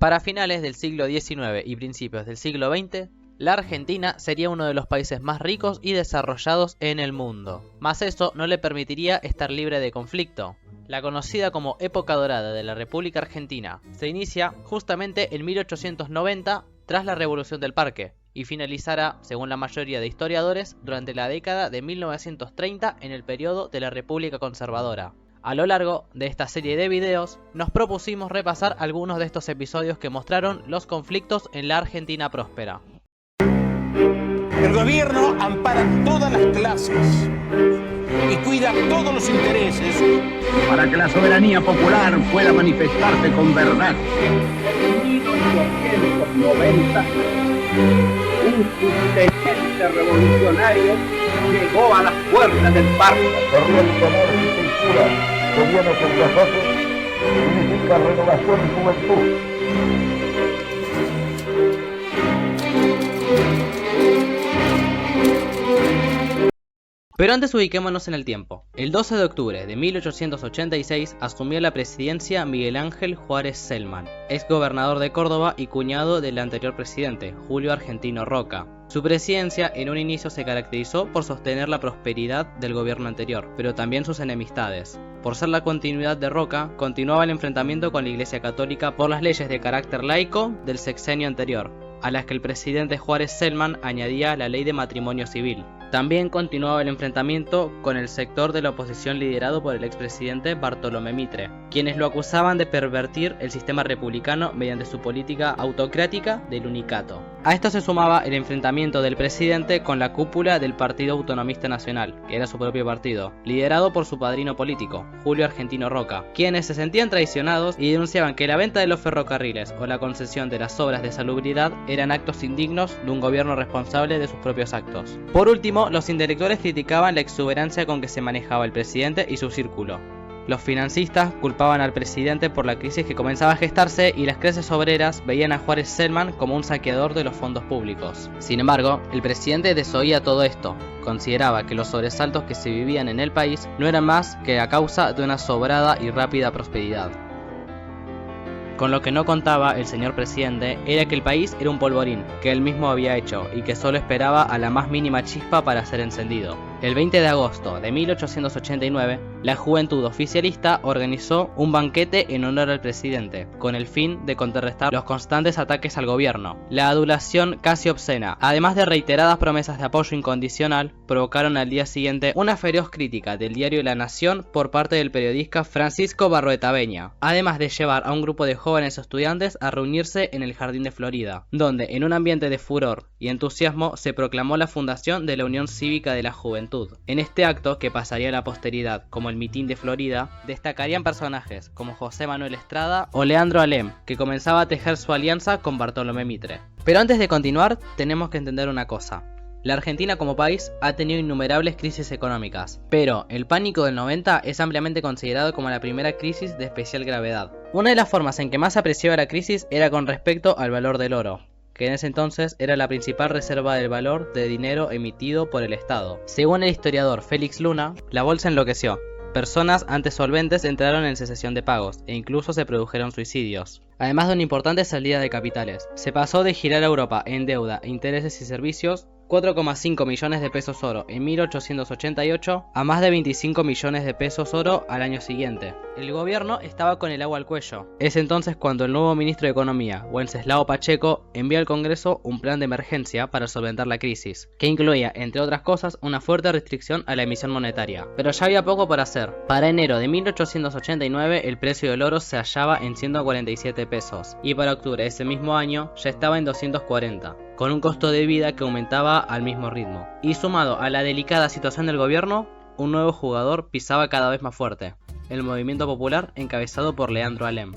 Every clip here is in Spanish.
Para finales del siglo XIX y principios del siglo XX, la Argentina sería uno de los países más ricos y desarrollados en el mundo. Mas eso no le permitiría estar libre de conflicto. La conocida como época dorada de la República Argentina se inicia justamente en 1890 tras la Revolución del Parque y finalizará, según la mayoría de historiadores, durante la década de 1930 en el periodo de la República Conservadora. A lo largo de esta serie de videos, nos propusimos repasar algunos de estos episodios que mostraron los conflictos en la Argentina próspera. El gobierno ampara todas las clases y cuida todos los intereses para que la soberanía popular pueda manifestarse con verdad. En 1890, un intendente revolucionario llegó a las puertas del parque. Corriente, honor y cultura, gobierno con nosotros, significa renovación y juventud. Pero antes ubiquémonos en el tiempo. El 12 de octubre de 1886 asumió la presidencia Miguel Ángel Juárez Celman, ex gobernador de Córdoba y cuñado del anterior presidente, Julio Argentino Roca. Su presidencia en un inicio se caracterizó por sostener la prosperidad del gobierno anterior, pero también sus enemistades. Por ser la continuidad de Roca, continuaba el enfrentamiento con la Iglesia Católica por las leyes de carácter laico del sexenio anterior, a las que el presidente Juárez Celman añadía la ley de matrimonio civil. También continuaba el enfrentamiento con el sector de la oposición liderado por el expresidente Bartolomé Mitre, quienes lo acusaban de pervertir el sistema republicano mediante su política autocrática del unicato. A esto se sumaba el enfrentamiento del presidente con la cúpula del Partido Autonomista Nacional, que era su propio partido, liderado por su padrino político, Julio Argentino Roca, quienes se sentían traicionados y denunciaban que la venta de los ferrocarriles o la concesión de las obras de salubridad eran actos indignos de un gobierno responsable de sus propios actos. Por último, los intelectuales criticaban la exuberancia con que se manejaba el presidente y su círculo. Los financistas culpaban al presidente por la crisis que comenzaba a gestarse y las clases obreras veían a Juárez Celman como un saqueador de los fondos públicos. Sin embargo, el presidente desoía todo esto. Consideraba que los sobresaltos que se vivían en el país no eran más que a causa de una sobrada y rápida prosperidad. Con lo que no contaba el señor presidente era que el país era un polvorín que él mismo había hecho y que solo esperaba a la más mínima chispa para ser encendido. El 20 de agosto de 1889, la juventud oficialista organizó un banquete en honor al presidente, con el fin de contrarrestar los constantes ataques al gobierno. La adulación casi obscena, además de reiteradas promesas de apoyo incondicional, provocaron al día siguiente una feroz crítica del diario La Nación por parte del periodista Francisco Barroetaveña, además de llevar a un grupo de jóvenes estudiantes a reunirse en el Jardín de Florida, donde en un ambiente de furor y entusiasmo se proclamó la fundación de la Unión Cívica de la Juventud. En este acto, que pasaría a la posteridad como el Mitin de Florida, destacarían personajes como José Manuel Estrada o Leandro Alem, que comenzaba a tejer su alianza con Bartolomé Mitre. Pero antes de continuar, tenemos que entender una cosa. La Argentina como país ha tenido innumerables crisis económicas, pero el pánico del 90 es ampliamente considerado como la primera crisis de especial gravedad. Una de las formas en que más se apreciaba la crisis era con respecto al valor del oro, que en ese entonces era la principal reserva del valor de dinero emitido por el Estado. Según el historiador Félix Luna, la bolsa enloqueció. Personas antes solventes entraron en cesión de pagos e incluso se produjeron suicidios. Además de una importante salida de capitales, se pasó de girar a Europa en deuda, intereses y servicios 4,5 millones de pesos oro en 1888 a más de 25 millones de pesos oro al año siguiente. El gobierno estaba con el agua al cuello. Es entonces cuando el nuevo ministro de Economía, Wenceslao Pacheco, envía al Congreso un plan de emergencia para solventar la crisis, que incluía, entre otras cosas, una fuerte restricción a la emisión monetaria. Pero ya había poco por hacer. Para enero de 1889 el precio del oro se hallaba en 147 pesos y para octubre de ese mismo año ya estaba en 240. Con un costo de vida que aumentaba al mismo ritmo. Y sumado a la delicada situación del gobierno, un nuevo jugador pisaba cada vez más fuerte: el movimiento popular encabezado por Leandro Alem.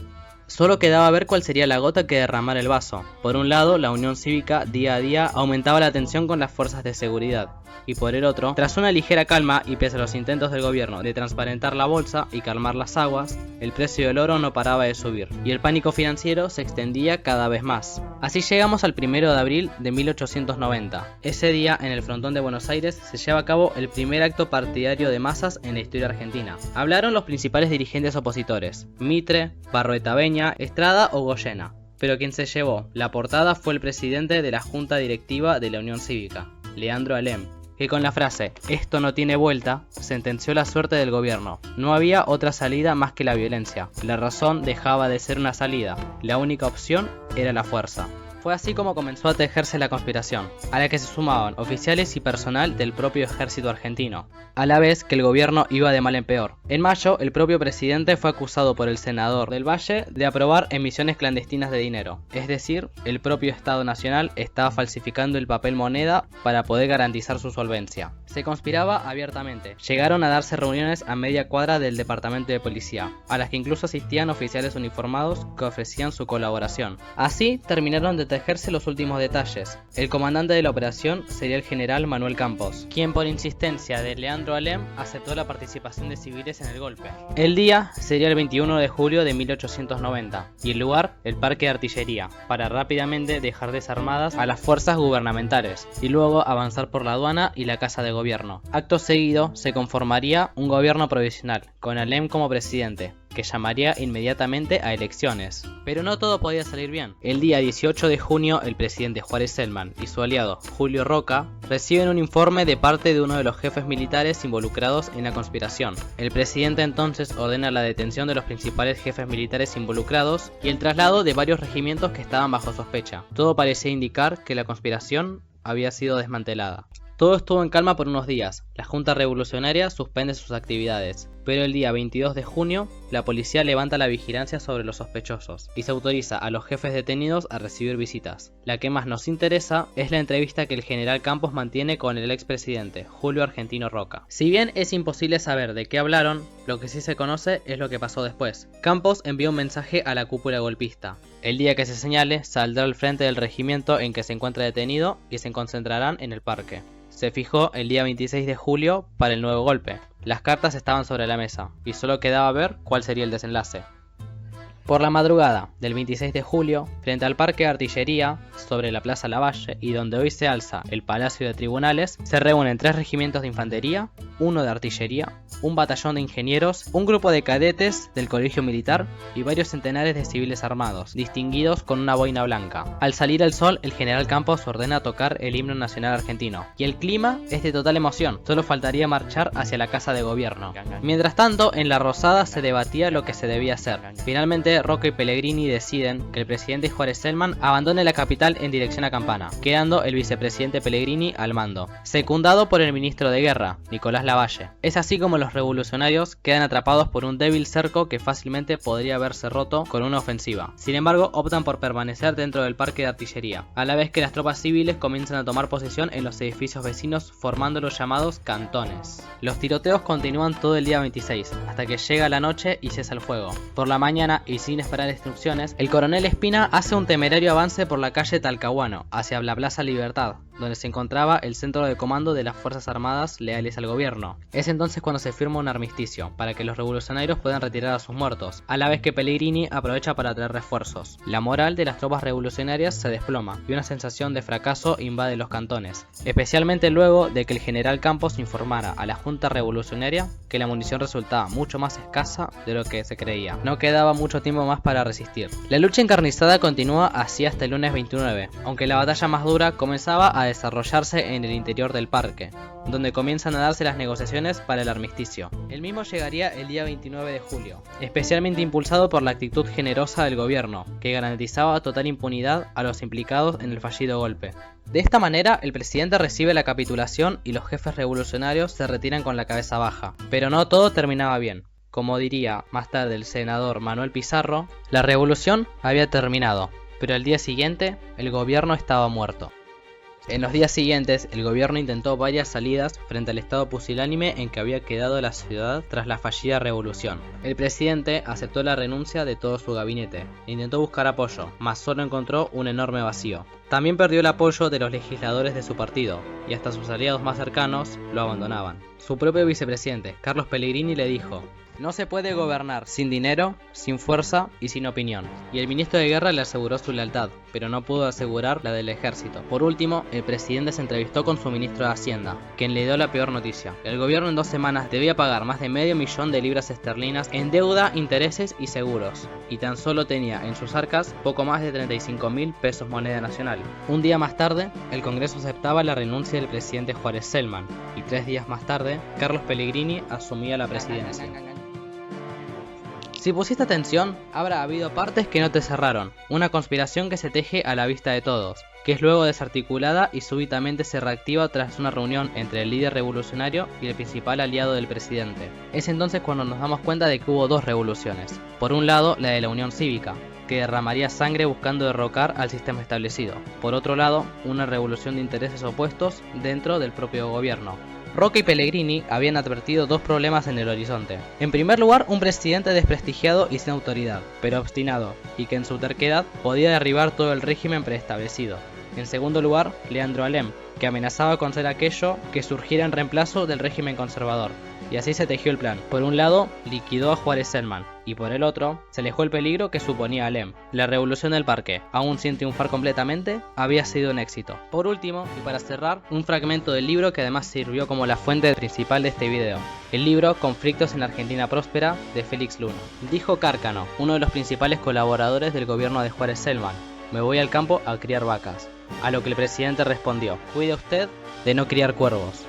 Solo quedaba ver cuál sería la gota que derramara el vaso. Por un lado, la Unión Cívica día a día aumentaba la tensión con las fuerzas de seguridad, y por el otro, tras una ligera calma y pese a los intentos del gobierno de transparentar la bolsa y calmar las aguas, el precio del oro no paraba de subir, y el pánico financiero se extendía cada vez más. Así llegamos al 1 de abril de 1890. Ese día, en el frontón de Buenos Aires, se lleva a cabo el primer acto partidario de masas en la historia argentina. Hablaron los principales dirigentes opositores: Mitre, Barroetaveña, Estrada o Goyena. pero quien se llevó la portada fue el presidente de la Junta Directiva de la Unión Cívica, Leandro Alem, que con la frase "esto no tiene vuelta" sentenció la suerte del gobierno. No había otra salida más que la violencia. La razón dejaba de ser una salida. La única opción era la fuerza. Fue así como comenzó a tejerse la conspiración, a la que se sumaban oficiales y personal del propio ejército argentino, a la vez que el gobierno iba de mal en peor. En mayo, el propio presidente fue acusado por el senador del Valle de aprobar emisiones clandestinas de dinero, es decir, el propio Estado Nacional estaba falsificando el papel moneda para poder garantizar su solvencia. Se conspiraba abiertamente. Llegaron a darse reuniones a media cuadra del departamento de policía, a las que incluso asistían oficiales uniformados que ofrecían su colaboración. Así terminaron de tejerse los últimos detalles. El comandante de la operación sería el general Manuel Campos, quien por insistencia de Leandro Alem aceptó la participación de civiles en el golpe. El día sería el 21 de julio de 1890 y el lugar el Parque de Artillería, para rápidamente dejar desarmadas a las fuerzas gubernamentales y luego avanzar por la aduana y la casa de gobierno. Acto seguido se conformaría un gobierno provisional, con Alem como presidente, que llamaría inmediatamente a elecciones. Pero no todo podía salir bien. El día 18 de junio, el presidente Juárez Celman y su aliado Julio Roca reciben un informe de parte de uno de los jefes militares involucrados en la conspiración. El presidente entonces ordena la detención de los principales jefes militares involucrados y el traslado de varios regimientos que estaban bajo sospecha. Todo parecía indicar que la conspiración había sido desmantelada. Todo estuvo en calma por unos días. La Junta Revolucionaria suspende sus actividades, pero el día 22 de junio, la policía levanta la vigilancia sobre los sospechosos y se autoriza a los jefes detenidos a recibir visitas. La que más nos interesa es la entrevista que el general Campos mantiene con el expresidente Julio Argentino Roca. Si bien es imposible saber de qué hablaron, lo que sí se conoce es lo que pasó después. Campos envió un mensaje a la cúpula golpista. El día que se señale, saldrá al frente del regimiento en que se encuentra detenido y se concentrarán en el parque. Se fijó el día 26 de julio para el nuevo golpe. Las cartas estaban sobre la mesa y solo quedaba ver cuál sería el desenlace. Por la madrugada del 26 de julio, frente al Parque de Artillería, sobre la Plaza Lavalle y donde hoy se alza el Palacio de Tribunales, se reúnen 3 regimientos de infantería, 1 de artillería, un batallón de ingenieros, un grupo de cadetes del colegio militar y varios centenares de civiles armados, distinguidos con una boina blanca. Al salir el sol, el general Campos ordena tocar el himno nacional argentino, y el clima es de total emoción, solo faltaría marchar hacia la casa de gobierno. Mientras tanto, en la Rosada se debatía lo que se debía hacer. Finalmente, Roca y Pellegrini deciden que el presidente Juárez Celman abandone la capital en dirección a Campana, quedando el vicepresidente Pellegrini al mando, secundado por el ministro de Guerra, Nicolás Lavalle. Es así como los revolucionarios quedan atrapados por un débil cerco que fácilmente podría haberse roto con una ofensiva. Sin embargo, optan por permanecer dentro del parque de artillería, a la vez que las tropas civiles comienzan a tomar posesión en los edificios vecinos, formando los llamados cantones. Los tiroteos continúan todo el día 26, hasta que llega la noche y cesa el fuego. Por la mañana, y sin esperar instrucciones, el coronel Espina hace un temerario avance por la calle Talcahuano, hacia la Plaza Libertad, donde se encontraba el centro de comando de las Fuerzas Armadas leales al gobierno. Es entonces cuando se firma un armisticio, para que los revolucionarios puedan retirar a sus muertos, a la vez que Pellegrini aprovecha para traer refuerzos. La moral de las tropas revolucionarias se desploma, y una sensación de fracaso invade los cantones, especialmente luego de que el general Campos informara a la Junta Revolucionaria que la munición resultaba mucho más escasa de lo que se creía. No quedaba mucho tiempo más para resistir. La lucha encarnizada continúa así hasta el lunes 29, aunque la batalla más dura comenzaba a desarrollarse en el interior del parque, donde comienzan a darse las negociaciones para el armisticio. El mismo llegaría el día 29 de julio, especialmente impulsado por la actitud generosa del gobierno, que garantizaba total impunidad a los implicados en el fallido golpe. De esta manera, el presidente recibe la capitulación y los jefes revolucionarios se retiran con la cabeza baja. Pero no todo terminaba bien. Como diría más tarde el senador Manuel Pizarro, la revolución había terminado, pero al día siguiente el gobierno estaba muerto. En los días siguientes, el gobierno intentó varias salidas frente al estado pusilánime en que había quedado la ciudad tras la fallida revolución. El presidente aceptó la renuncia de todo su gabinete e intentó buscar apoyo, mas solo encontró un enorme vacío. También perdió el apoyo de los legisladores de su partido, y hasta sus aliados más cercanos lo abandonaban. Su propio vicepresidente, Carlos Pellegrini, le dijo: "No se puede gobernar sin dinero, sin fuerza y sin opinión". Y el ministro de Guerra le aseguró su lealtad, pero no pudo asegurar la del ejército. Por último, el presidente se entrevistó con su ministro de Hacienda, quien le dio la peor noticia. El gobierno en 2 semanas debía pagar más de medio millón de libras esterlinas en deuda, intereses y seguros, y tan solo tenía en sus arcas poco más de 35.000 pesos moneda nacional. Un día más tarde, el Congreso aceptaba la renuncia del presidente Juárez Celman, y 3 días más tarde, Carlos Pellegrini asumía la presidencia. Si pusiste atención, habrá habido partes que no te cerraron, una conspiración que se teje a la vista de todos, que es luego desarticulada y súbitamente se reactiva tras una reunión entre el líder revolucionario y el principal aliado del presidente. Es entonces cuando nos damos cuenta de que hubo 2 revoluciones. Por un lado, la de la Unión Cívica, que derramaría sangre buscando derrocar al sistema establecido. Por otro lado, una revolución de intereses opuestos dentro del propio gobierno. Roca y Pellegrini habían advertido 2 problemas en el horizonte. En primer lugar, un presidente desprestigiado y sin autoridad, pero obstinado, y que en su terquedad podía derribar todo el régimen preestablecido. En segundo lugar, Leandro Alem, que amenazaba con ser aquello que surgiera en reemplazo del régimen conservador. Y así se tejió el plan. Por un lado, liquidó a Juárez Celman, y por el otro, se alejó el peligro que suponía Alem. La revolución del Parque, aún sin triunfar completamente, había sido un éxito. Por último, y para cerrar, un fragmento del libro que además sirvió como la fuente principal de este video. El libro Conflictos en la Argentina Próspera, de Félix Luna. Dijo Cárcano, uno de los principales colaboradores del gobierno de Juárez Celman: "Me voy al campo a criar vacas". A lo que el presidente respondió: "Cuide usted de no criar cuervos".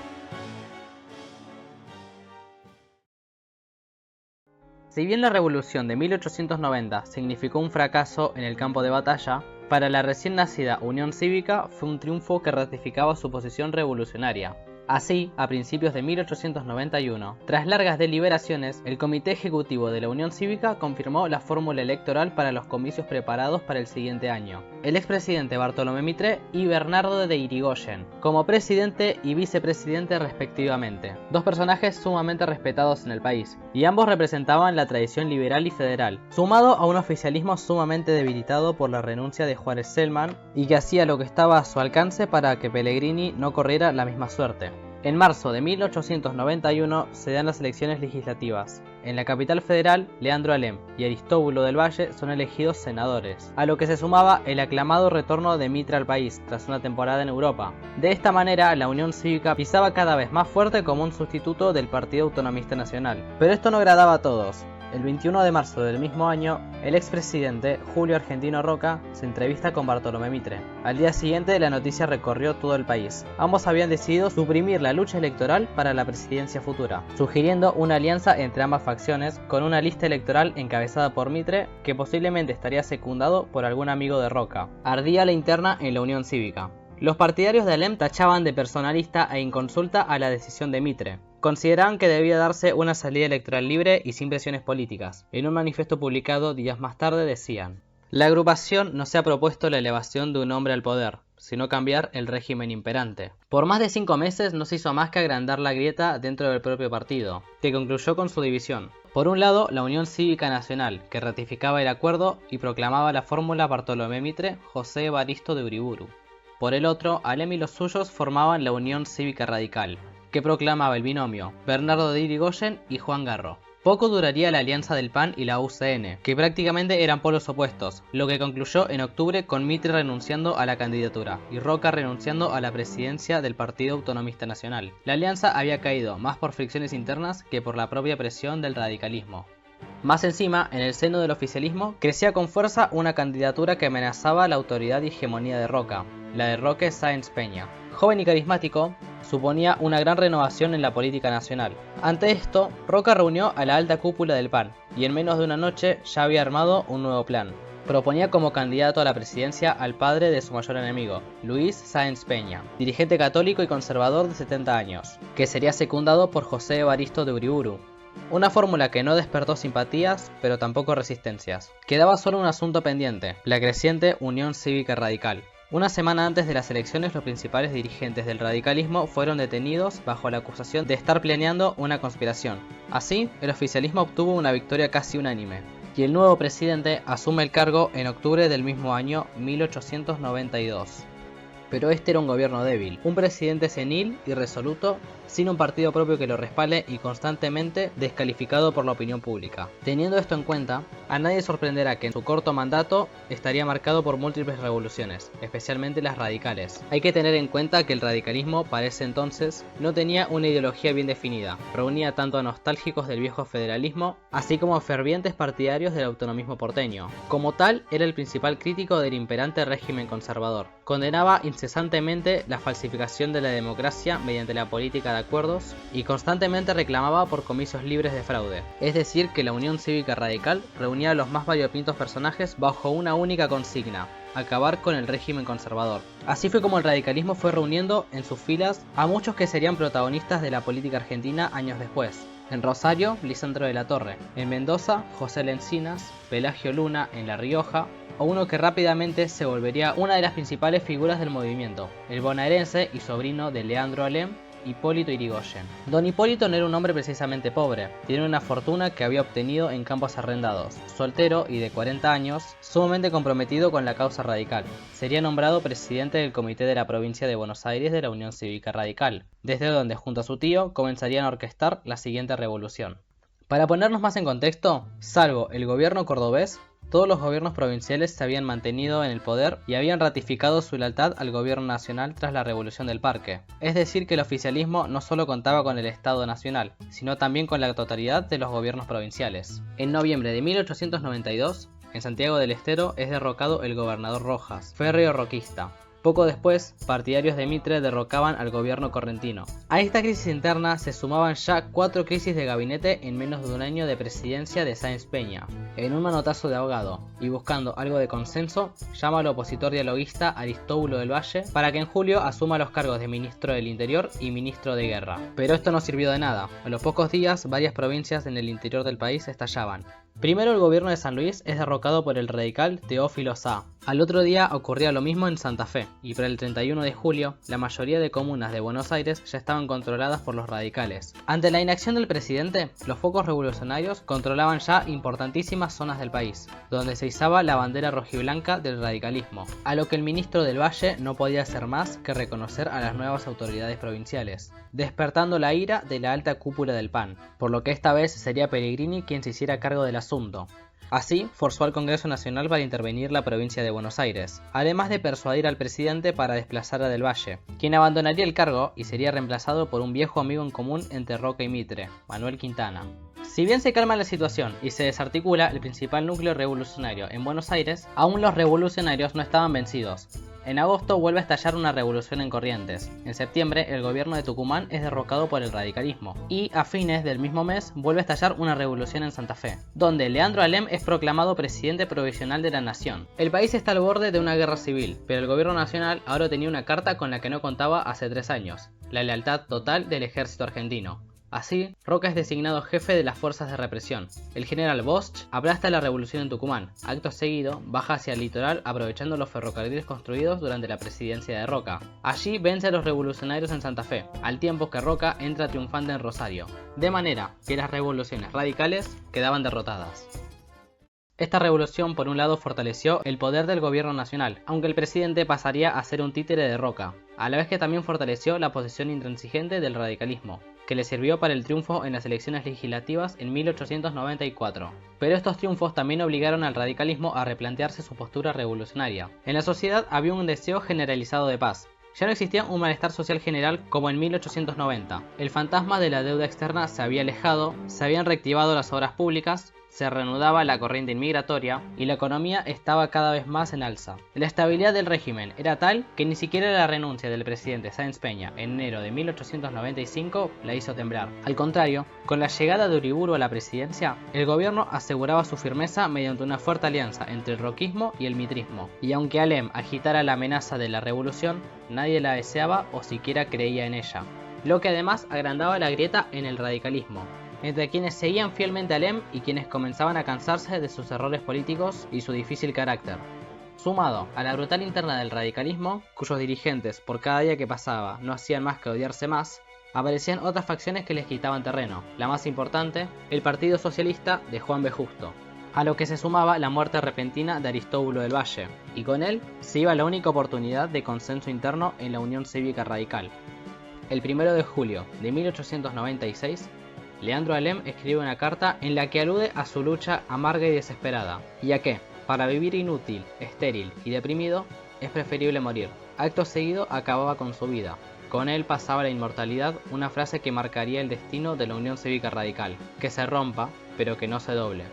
Si bien la revolución de 1890 significó un fracaso en el campo de batalla, para la recién nacida Unión Cívica fue un triunfo que ratificaba su posición revolucionaria. Así, a principios de 1891, tras largas deliberaciones, el Comité Ejecutivo de la Unión Cívica confirmó la fórmula electoral para los comicios preparados para el siguiente año. El expresidente Bartolomé Mitre y Bernardo de Irigoyen, como presidente y vicepresidente respectivamente, 2 personajes sumamente respetados en el país, y ambos representaban la tradición liberal y federal, sumado a un oficialismo sumamente debilitado por la renuncia de Juárez Celman, y que hacía lo que estaba a su alcance para que Pellegrini no corriera la misma suerte. En marzo de 1891 se dan las elecciones legislativas. En la capital federal, Leandro Alem y Aristóbulo del Valle son elegidos senadores, a lo que se sumaba el aclamado retorno de Mitre al país tras una temporada en Europa. De esta manera, la Unión Cívica pisaba cada vez más fuerte como un sustituto del Partido Autonomista Nacional. Pero esto no agradaba a todos. El 21 de marzo del mismo año, el expresidente Julio Argentino Roca se entrevista con Bartolomé Mitre. Al día siguiente, la noticia recorrió todo el país. Ambos habían decidido suprimir la lucha electoral para la presidencia futura, sugiriendo una alianza entre ambas facciones con una lista electoral encabezada por Mitre, que posiblemente estaría secundado por algún amigo de Roca. Ardía la interna en la Unión Cívica. Los partidarios de Alem tachaban de personalista e inconsulta a la decisión de Mitre. Consideraban que debía darse una salida electoral libre y sin presiones políticas. En un manifiesto publicado días más tarde decían: "La agrupación no se ha propuesto la elevación de un hombre al poder, sino cambiar el régimen imperante". Por más de 5 meses no se hizo más que agrandar la grieta dentro del propio partido, que concluyó con su división. Por un lado, la Unión Cívica Nacional, que ratificaba el acuerdo y proclamaba la fórmula Bartolomé Mitre-José Evaristo de Uriburu. Por el otro, Alem y los suyos formaban la Unión Cívica Radical, que proclamaba el binomio Bernardo de Irigoyen y Juan Garro. Poco duraría la alianza del PAN y la UCN, que prácticamente eran polos opuestos, lo que concluyó en octubre con Mitre renunciando a la candidatura y Roca renunciando a la presidencia del Partido Autonomista Nacional. La alianza había caído más por fricciones internas que por la propia presión del radicalismo. Más encima, en el seno del oficialismo, crecía con fuerza una candidatura que amenazaba la autoridad y hegemonía de Roca, la de Roque Sáenz Peña. Joven y carismático, suponía una gran renovación en la política nacional. Ante esto, Roca reunió a la alta cúpula del PAN, y en menos de una noche ya había armado un nuevo plan. Proponía como candidato a la presidencia al padre de su mayor enemigo, Luis Sáenz Peña, dirigente católico y conservador de 70 años, que sería secundado por José Evaristo de Uriburu. Una fórmula que no despertó simpatías, pero tampoco resistencias. Quedaba solo un asunto pendiente, la creciente Unión Cívica Radical. Una semana antes de las elecciones, los principales dirigentes del radicalismo fueron detenidos bajo la acusación de estar planeando una conspiración. Así, el oficialismo obtuvo una victoria casi unánime. y el nuevo presidente asume el cargo en octubre del mismo año 1892. Pero este era un gobierno débil, un presidente senil y resoluto, sin un partido propio que lo respalde y constantemente descalificado por la opinión pública. Teniendo esto en cuenta, a nadie sorprenderá que en su corto mandato estaría marcado por múltiples revoluciones, especialmente las radicales. Hay que tener en cuenta que el radicalismo para ese entonces no tenía una ideología bien definida, reunía tanto a nostálgicos del viejo federalismo, así como a fervientes partidarios del autonomismo porteño. Como tal, era el principal crítico del imperante régimen conservador. Condenaba incesantemente la falsificación de la democracia mediante la política de acuerdos y constantemente reclamaba por comicios libres de fraude. Es decir, que la Unión Cívica Radical reunía a los más variopintos personajes bajo una única consigna: acabar con el régimen conservador. Así fue como el radicalismo fue reuniendo en sus filas a muchos que serían protagonistas de la política argentina años después. En Rosario, Lisandro de la Torre; en Mendoza, José Lencinas; Pelagio Luna en La Rioja, o uno que rápidamente se volvería una de las principales figuras del movimiento, el bonaerense y sobrino de Leandro Alem, Hipólito Yrigoyen. Don Hipólito no era un hombre precisamente pobre, tiene una fortuna que había obtenido en campos arrendados, soltero y de 40 años, sumamente comprometido con la causa radical. Sería nombrado presidente del Comité de la Provincia de Buenos Aires de la Unión Cívica Radical, desde donde junto a su tío comenzarían a orquestar la siguiente revolución. Para ponernos más en contexto, salvo el gobierno cordobés, todos los gobiernos provinciales se habían mantenido en el poder y habían ratificado su lealtad al gobierno nacional tras la Revolución del Parque. Es decir, que el oficialismo no solo contaba con el Estado nacional, sino también con la totalidad de los gobiernos provinciales. En noviembre de 1892, en Santiago del Estero es derrocado el gobernador Rojas, férreo roquista. Poco después, partidarios de Mitre derrocaban al gobierno correntino. A esta crisis interna se sumaban ya 4 crisis de gabinete en menos de un año de presidencia de Sáenz Peña. En un manotazo de ahogado, y buscando algo de consenso, llama al opositor dialoguista Aristóbulo del Valle para que en julio asuma los cargos de ministro del Interior y ministro de Guerra. Pero esto no sirvió de nada. A los pocos días, varias provincias en el interior del país estallaban. Primero, el gobierno de San Luis es derrocado por el radical Teófilo Sá. Al otro día ocurría lo mismo en Santa Fe, y para el 31 de julio, la mayoría de comunas de Buenos Aires ya estaban controladas por los radicales. Ante la inacción del presidente, los focos revolucionarios controlaban ya importantísimas zonas del país, donde se izaba la bandera rojiblanca del radicalismo, a lo que el ministro del Valle no podía hacer más que reconocer a las nuevas autoridades provinciales, despertando la ira de la alta cúpula del PAN, por lo que esta vez sería Pellegrini quien se hiciera cargo del asunto. Así, forzó al Congreso Nacional para intervenir la provincia de Buenos Aires, además de persuadir al presidente para desplazar a Del Valle, quien abandonaría el cargo y sería reemplazado por un viejo amigo en común entre Roca y Mitre, Manuel Quintana. Si bien se calma la situación y se desarticula el principal núcleo revolucionario en Buenos Aires, aún los revolucionarios no estaban vencidos. En agosto vuelve a estallar una revolución en Corrientes. En septiembre, el gobierno de Tucumán es derrocado por el radicalismo. Y a fines del mismo mes vuelve a estallar una revolución en Santa Fe, donde Leandro Alem es proclamado presidente provisional de la nación. El país está al borde de una guerra civil, pero el gobierno nacional ahora tenía una carta con la que no contaba hace 3 años: la lealtad total del ejército argentino. Así, Roca es designado jefe de las fuerzas de represión. El general Bosch aplasta la revolución en Tucumán. Acto seguido, baja hacia el litoral aprovechando los ferrocarriles construidos durante la presidencia de Roca. Allí vence a los revolucionarios en Santa Fe, al tiempo que Roca entra triunfante en Rosario. De manera que las revoluciones radicales quedaban derrotadas. Esta revolución por un lado fortaleció el poder del gobierno nacional, aunque el presidente pasaría a ser un títere de Roca, a la vez que también fortaleció la posición intransigente del radicalismo, que le sirvió para el triunfo en las elecciones legislativas en 1894. Pero estos triunfos también obligaron al radicalismo a replantearse su postura revolucionaria. En la sociedad había un deseo generalizado de paz. Ya no existía un malestar social general como en 1890. El fantasma de la deuda externa se había alejado, se habían reactivado las obras públicas, se reanudaba la corriente inmigratoria y la economía estaba cada vez más en alza. La estabilidad del régimen era tal que ni siquiera la renuncia del presidente Sáenz Peña en enero de 1895 la hizo temblar. Al contrario, con la llegada de Uriburu a la presidencia, el gobierno aseguraba su firmeza mediante una fuerte alianza entre el roquismo y el mitrismo. Y aunque Alem agitara la amenaza de la revolución, nadie la deseaba o siquiera creía en ella, lo que además agrandaba la grieta en el radicalismo, entre quienes seguían fielmente a Alem y quienes comenzaban a cansarse de sus errores políticos y su difícil carácter. Sumado a la brutal interna del radicalismo, cuyos dirigentes por cada día que pasaba no hacían más que odiarse más, aparecían otras facciones que les quitaban terreno. La más importante, el Partido Socialista de Juan B. Justo. a lo que se sumaba la muerte repentina de Aristóbulo del Valle, y con él se iba la única oportunidad de consenso interno en la Unión Cívica Radical. El 1 de julio de 1896, Leandro Alem escribe una carta en la que alude a su lucha amarga y desesperada, y a que, para vivir inútil, estéril y deprimido, es preferible morir. Acto seguido acababa con su vida. Con él pasaba la inmortalidad, una frase que marcaría el destino de la Unión Cívica Radical, que se rompa, pero que no se doble.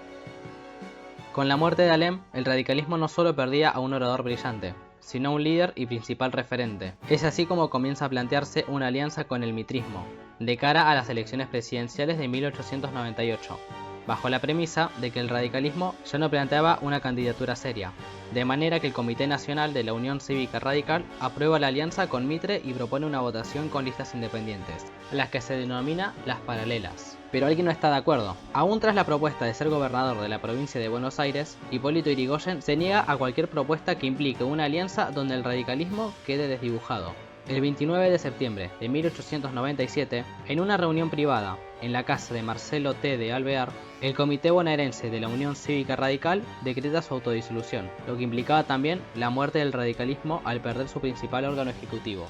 Con la muerte de Alem, el radicalismo no solo perdía a un orador brillante, sino a un líder y principal referente. Es así como comienza a plantearse una alianza con el mitrismo, de cara a las elecciones presidenciales de 1898, bajo la premisa de que el radicalismo ya no planteaba una candidatura seria, de manera que el Comité Nacional de la Unión Cívica Radical aprueba la alianza con Mitre y propone una votación con listas independientes, a las que se denomina las paralelas. Pero alguien no está de acuerdo. Aún tras la propuesta de ser gobernador de la provincia de Buenos Aires, Hipólito Yrigoyen se niega a cualquier propuesta que implique una alianza donde el radicalismo quede desdibujado. El 29 de septiembre de 1897, en una reunión privada en la casa de Marcelo T. de Alvear, el Comité Bonaerense de la Unión Cívica Radical decreta su autodisolución, lo que implicaba también la muerte del radicalismo al perder su principal órgano ejecutivo.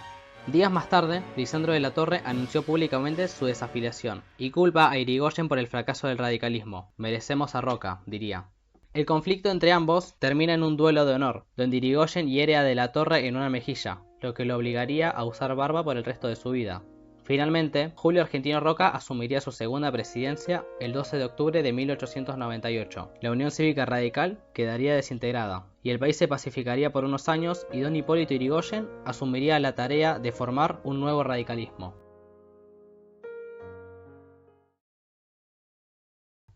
Días más tarde, Lisandro de la Torre anunció públicamente su desafiliación y culpa a Yrigoyen por el fracaso del radicalismo. Merecemos a Roca, diría. El conflicto entre ambos termina en un duelo de honor, donde Yrigoyen hiere a de la Torre en una mejilla, lo que lo obligaría a usar barba por el resto de su vida. Finalmente, Julio Argentino Roca asumiría su segunda presidencia el 12 de octubre de 1898. La Unión Cívica Radical quedaría desintegrada, y el país se pacificaría por unos años y don Hipólito Yrigoyen asumiría la tarea de formar un nuevo radicalismo.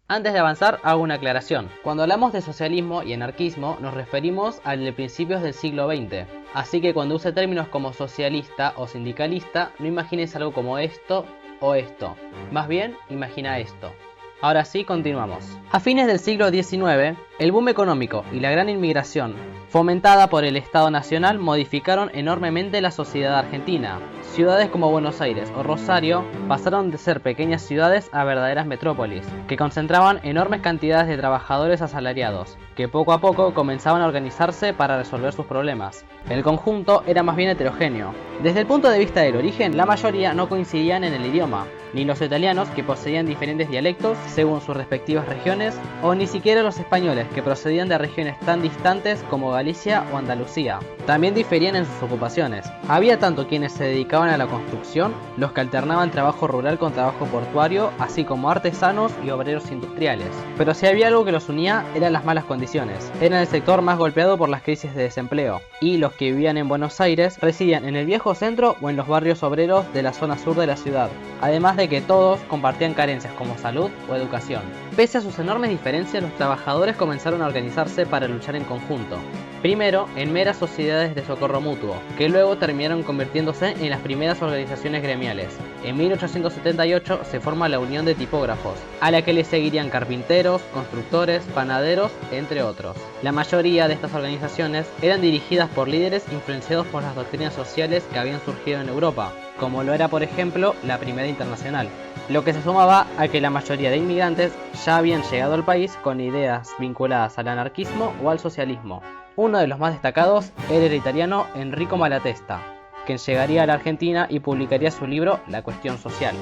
Antes de avanzar, hago una aclaración. Cuando hablamos de socialismo y anarquismo, nos referimos a principios del siglo XX. Así que cuando use términos como socialista o sindicalista, no imagines algo como esto o esto. Más bien, imagina esto. Ahora sí, continuamos. A fines del siglo XIX, el boom económico y la gran inmigración, fomentada por el Estado Nacional, modificaron enormemente la sociedad argentina. Ciudades como Buenos Aires o Rosario pasaron de ser pequeñas ciudades a verdaderas metrópolis, que concentraban enormes cantidades de trabajadores asalariados, que poco a poco comenzaban a organizarse para resolver sus problemas. El conjunto era más bien heterogéneo. Desde el punto de vista del origen, la mayoría no coincidían en el idioma, ni los italianos, que poseían diferentes dialectos según sus respectivas regiones, o ni siquiera los españoles, que procedían de regiones tan distantes como Galicia o Andalucía. También diferían en sus ocupaciones. Había tanto quienes se dedicaban a la construcción, los que alternaban trabajo rural con trabajo portuario, así como artesanos y obreros industriales. Pero si había algo que los unía, eran las malas condiciones. Eran el sector más golpeado por las crisis de desempleo, y los que vivían en Buenos Aires residían en el viejo centro o en los barrios obreros de la zona sur de la ciudad, además de que todos compartían carencias como salud o educación. Pese a sus enormes diferencias, los trabajadores comenzaron a organizarse para luchar en conjunto. Primero en meras sociedades de socorro mutuo, que luego terminaron convirtiéndose en las primeras organizaciones gremiales. En 1878 se forma la Unión de Tipógrafos, a la que le seguirían carpinteros, constructores, panaderos, entre otros. La mayoría de estas organizaciones eran dirigidas por líderes influenciados por las doctrinas sociales que habían surgido en Europa, como lo era por ejemplo la Primera Internacional, lo que se sumaba a que la mayoría de inmigrantes ya habían llegado al país con ideas vinculadas al anarquismo o al socialismo. Uno de los más destacados era el italiano Enrico Malatesta, quien llegaría a la Argentina y publicaría su libro La Cuestión Social.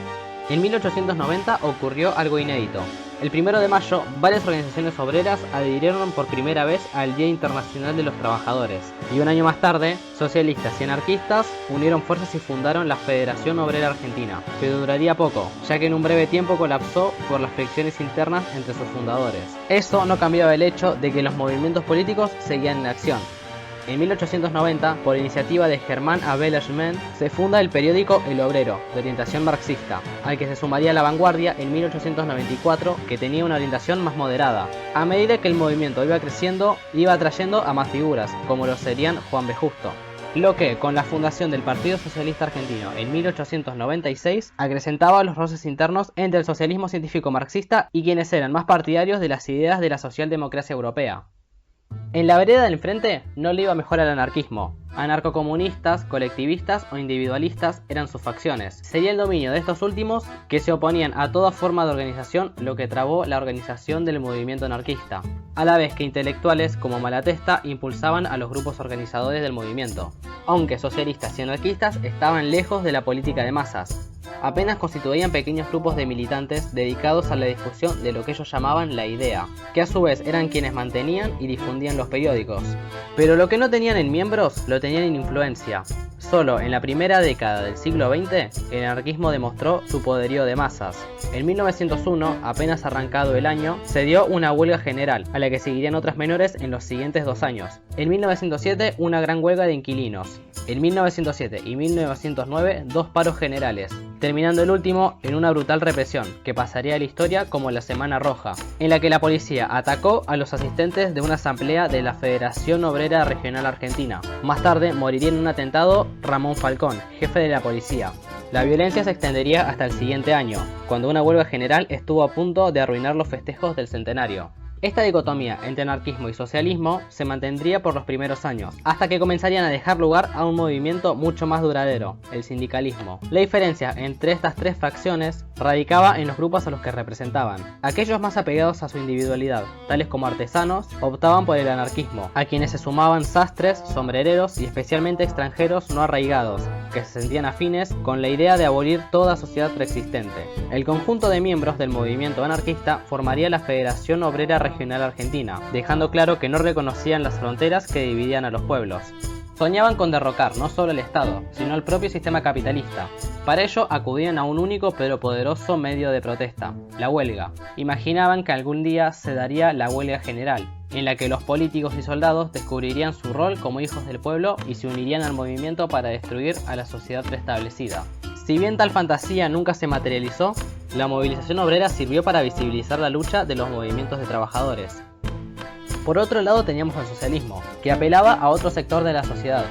En 1890 ocurrió algo inédito. El 1 de mayo, varias organizaciones obreras adhirieron por primera vez al Día Internacional de los Trabajadores, y un año más tarde, socialistas y anarquistas unieron fuerzas y fundaron la Federación Obrera Argentina, que duraría poco, ya que en un breve tiempo colapsó por las fricciones internas entre sus fundadores. Eso no cambiaba el hecho de que los movimientos políticos seguían en acción. En 1890, por iniciativa de Germán Abel Eichmann, se funda el periódico El Obrero, de orientación marxista, al que se sumaría La Vanguardia en 1894, que tenía una orientación más moderada. A medida que el movimiento iba creciendo, iba atrayendo a más figuras, como lo serían Juan B. Justo, lo que, con la fundación del Partido Socialista Argentino en 1896, acrecentaba los roces internos entre el socialismo científico marxista y quienes eran más partidarios de las ideas de la socialdemocracia europea. En la vereda del enfrente no le iba mejor al anarquismo. Anarcocomunistas, colectivistas o individualistas eran sus facciones. Sería el dominio de estos últimos que se oponían a toda forma de organización, lo que trabó la organización del movimiento anarquista, a la vez que intelectuales como Malatesta impulsaban a los grupos organizadores del movimiento, aunque socialistas y anarquistas estaban lejos de la política de masas. Apenas constituían pequeños grupos de militantes dedicados a la difusión de lo que ellos llamaban la idea, que a su vez eran quienes mantenían y difundían los periódicos. Pero lo que no tenían en miembros, lo tenían en influencia. Solo en la primera década del siglo XX, el anarquismo demostró su poderío de masas. En 1901, apenas arrancado el año, se dio una huelga general, a la que seguirían otras menores en los siguientes 2 años. En 1907, una gran huelga de inquilinos. En 1907 y 1909, 2 paros generales, terminando el último en una brutal represión, que pasaría a la historia como la Semana Roja, en la que la policía atacó a los asistentes de una asamblea de la Federación Obrera Regional Argentina. Más tarde moriría en un atentado Ramón Falcón, jefe de la policía. La violencia se extendería hasta el siguiente año, cuando una huelga general estuvo a punto de arruinar los festejos del centenario. Esta dicotomía entre anarquismo y socialismo se mantendría por los primeros años, hasta que comenzarían a dejar lugar a un movimiento mucho más duradero, el sindicalismo. La diferencia entre estas 3 facciones radicaba en los grupos a los que representaban. Aquellos más apegados a su individualidad, tales como artesanos, optaban por el anarquismo, a quienes se sumaban sastres, sombrereros y especialmente extranjeros no arraigados, que se sentían afines con la idea de abolir toda sociedad preexistente. El conjunto de miembros del movimiento anarquista formaría la Federación Obrera Regional Argentina, dejando claro que no reconocían las fronteras que dividían a los pueblos. Soñaban con derrocar no solo el Estado, sino el propio sistema capitalista. Para ello acudían a un único pero poderoso medio de protesta, la huelga. Imaginaban que algún día se daría la huelga general, en la que los políticos y soldados descubrirían su rol como hijos del pueblo y se unirían al movimiento para destruir a la sociedad preestablecida. Si bien tal fantasía nunca se materializó, la movilización obrera sirvió para visibilizar la lucha de los movimientos de trabajadores. Por otro lado teníamos al socialismo, que apelaba a otro sector de la sociedad,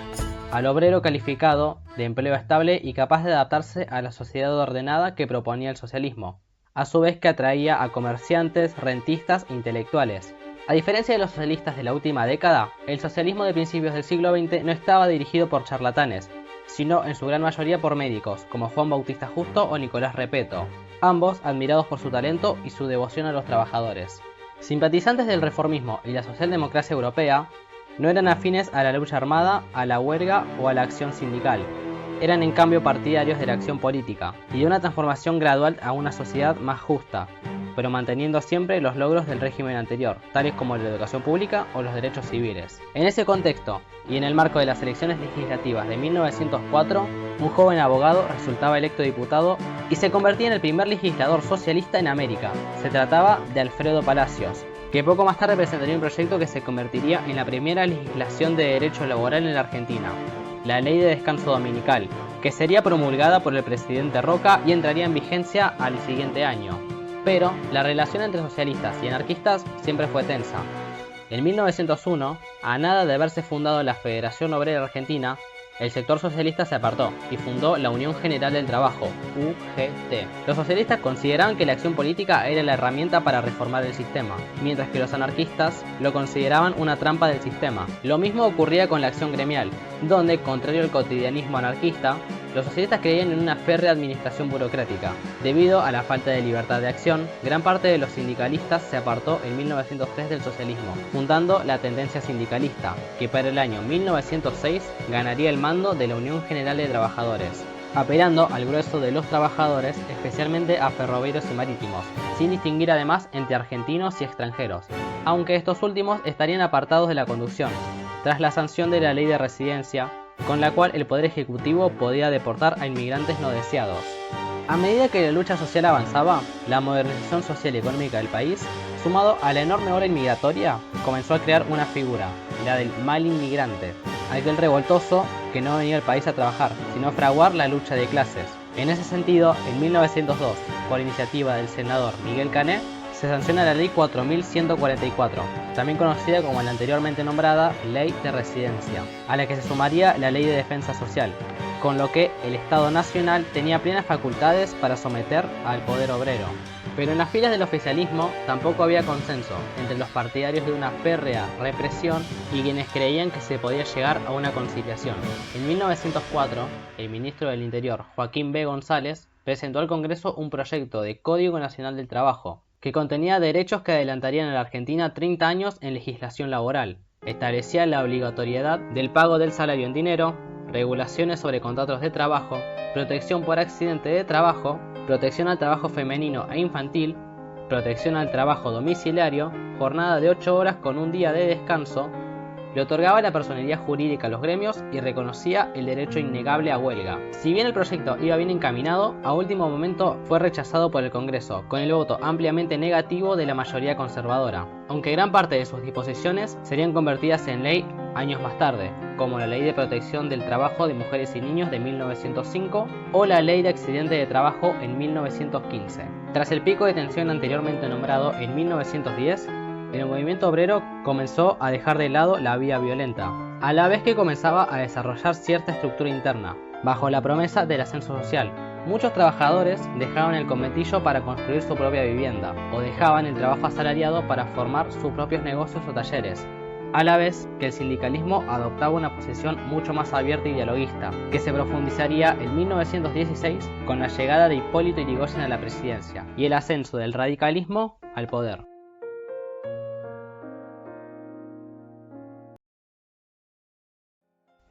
al obrero calificado, de empleo estable y capaz de adaptarse a la sociedad ordenada que proponía el socialismo, a su vez que atraía a comerciantes, rentistas e intelectuales. A diferencia de los socialistas de la última década, el socialismo de principios del siglo XX no estaba dirigido por charlatanes, sino en su gran mayoría por médicos, como Juan Bautista Justo o Nicolás Repetto, ambos admirados por su talento y su devoción a los trabajadores. Simpatizantes del reformismo y la socialdemocracia europea, no eran afines a la lucha armada, a la huelga o a la acción sindical. Eran en cambio partidarios de la acción política y de una transformación gradual a una sociedad más justa, pero manteniendo siempre los logros del régimen anterior, tales como la educación pública o los derechos civiles. En ese contexto, y en el marco de las elecciones legislativas de 1904, un joven abogado resultaba electo diputado y se convertía en el primer legislador socialista en América. Se trataba de Alfredo Palacios, que poco más tarde presentaría un proyecto que se convertiría en la primera legislación de derecho laboral en la Argentina, la Ley de Descanso Dominical, que sería promulgada por el presidente Roca y entraría en vigencia al siguiente año. Pero la relación entre socialistas y anarquistas siempre fue tensa. En 1901, a nada de haberse fundado la Federación Obrera Argentina, el sector socialista se apartó y fundó la Unión General del Trabajo, UGT. Los socialistas consideraban que la acción política era la herramienta para reformar el sistema, mientras que los anarquistas lo consideraban una trampa del sistema. Lo mismo ocurría con la acción gremial, donde, contrario al cotidianismo anarquista, los socialistas creían en una férrea administración burocrática. Debido a la falta de libertad de acción, gran parte de los sindicalistas se apartó en 1903 del socialismo, fundando la tendencia sindicalista, que para el año 1906 ganaría el mando de la Unión General de Trabajadores, apelando al grueso de los trabajadores, especialmente a ferroviarios y marítimos, sin distinguir además entre argentinos y extranjeros, aunque estos últimos estarían apartados de la conducción, tras la sanción de la ley de residencia, con la cual el Poder Ejecutivo podía deportar a inmigrantes no deseados. A medida que la lucha social avanzaba, la modernización social y económica del país, sumado a la enorme ola inmigratoria, comenzó a crear una figura, la del mal inmigrante, aquel revoltoso que no venía al país a trabajar, sino a fraguar la lucha de clases. En ese sentido, en 1902, por iniciativa del senador Miguel Cané, se sanciona la Ley 4144, también conocida como la anteriormente nombrada Ley de Residencia, a la que se sumaría la Ley de Defensa Social, con lo que el Estado Nacional tenía plenas facultades para someter al poder obrero. Pero en las filas del oficialismo tampoco había consenso entre los partidarios de una férrea represión y quienes creían que se podía llegar a una conciliación. En 1904, el ministro del Interior, Joaquín B. González, presentó al Congreso un proyecto de Código Nacional del Trabajo, que contenía derechos que adelantarían a la Argentina 30 años en legislación laboral. Establecía la obligatoriedad del pago del salario en dinero, regulaciones sobre contratos de trabajo, protección por accidente de trabajo, protección al trabajo femenino e infantil, protección al trabajo domiciliario, jornada de 8 horas con un día de descanso, le otorgaba la personería jurídica a los gremios y reconocía el derecho innegable a huelga. Si bien el proyecto iba bien encaminado, a último momento fue rechazado por el Congreso, con el voto ampliamente negativo de la mayoría conservadora, aunque gran parte de sus disposiciones serían convertidas en ley años más tarde, como la Ley de Protección del Trabajo de Mujeres y Niños de 1905 o la Ley de Accidente de Trabajo en 1915. Tras el pico de tensión anteriormente nombrado en 1910, el movimiento obrero comenzó a dejar de lado la vía violenta, a la vez que comenzaba a desarrollar cierta estructura interna, bajo la promesa del ascenso social. Muchos trabajadores dejaban el conventillo para construir su propia vivienda, o dejaban el trabajo asalariado para formar sus propios negocios o talleres, a la vez que el sindicalismo adoptaba una posición mucho más abierta y dialoguista, que se profundizaría en 1916 con la llegada de Hipólito Yrigoyen a la presidencia y el ascenso del radicalismo al poder.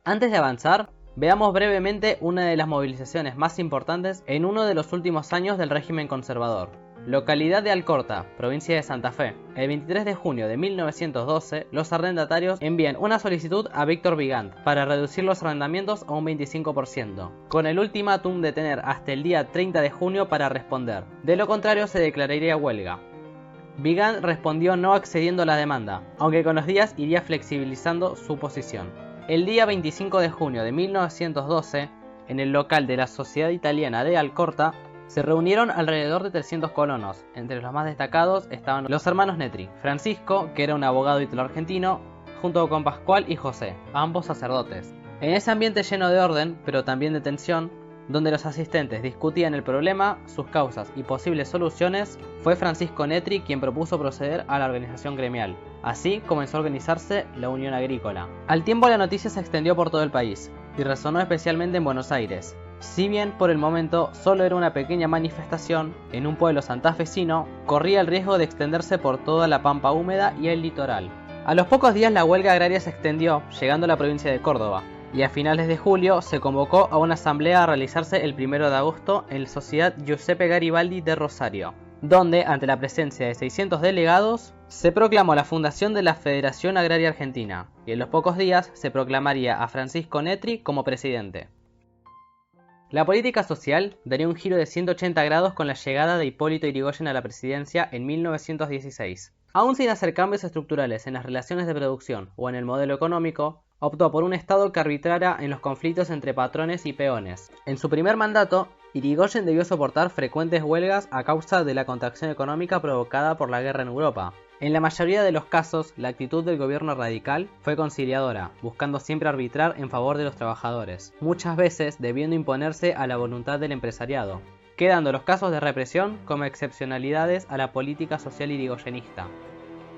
Antes de avanzar, veamos brevemente una de las movilizaciones más importantes en uno de los últimos años del régimen conservador. Localidad de Alcorta, provincia de Santa Fe. El 23 de junio de 1912, los arrendatarios envían una solicitud a Víctor Vigand para reducir los arrendamientos a un 25%, con el ultimátum de tener hasta el día 30 de junio para responder. De lo contrario, se declararía huelga. Vigand respondió no accediendo a la demanda, aunque con los días iría flexibilizando su posición. El día 25 de junio de 1912, en el local de la Sociedad Italiana de Alcorta, se reunieron alrededor de 300 colonos. Entre los más destacados estaban los hermanos Netri, Francisco, que era un abogado italo-argentino, junto con Pascual y José, ambos sacerdotes. En ese ambiente lleno de orden, pero también de tensión, donde los asistentes discutían el problema, sus causas y posibles soluciones, fue Francisco Netri quien propuso proceder a la organización gremial. Así comenzó a organizarse la Unión Agrícola. Al tiempo la noticia se extendió por todo el país, y resonó especialmente en Buenos Aires. Si bien por el momento solo era una pequeña manifestación en un pueblo santafesino, corría el riesgo de extenderse por toda la pampa húmeda y el litoral. A los pocos días la huelga agraria se extendió, llegando a la provincia de Córdoba, y a finales de julio se convocó a una asamblea a realizarse el 1 de agosto en la Sociedad Giuseppe Garibaldi de Rosario, donde, ante la presencia de 600 delegados, se proclamó la fundación de la Federación Agraria Argentina, y en los pocos días se proclamaría a Francisco Netri como presidente. La política social daría un giro de 180 grados con la llegada de Hipólito Yrigoyen a la presidencia en 1916. Aún sin hacer cambios estructurales en las relaciones de producción o en el modelo económico, optó por un Estado que arbitrara en los conflictos entre patrones y peones. En su primer mandato, Yrigoyen debió soportar frecuentes huelgas a causa de la contracción económica provocada por la guerra en Europa. En la mayoría de los casos, la actitud del gobierno radical fue conciliadora, buscando siempre arbitrar en favor de los trabajadores, muchas veces debiendo imponerse a la voluntad del empresariado, quedando los casos de represión como excepcionalidades a la política social yrigoyenista.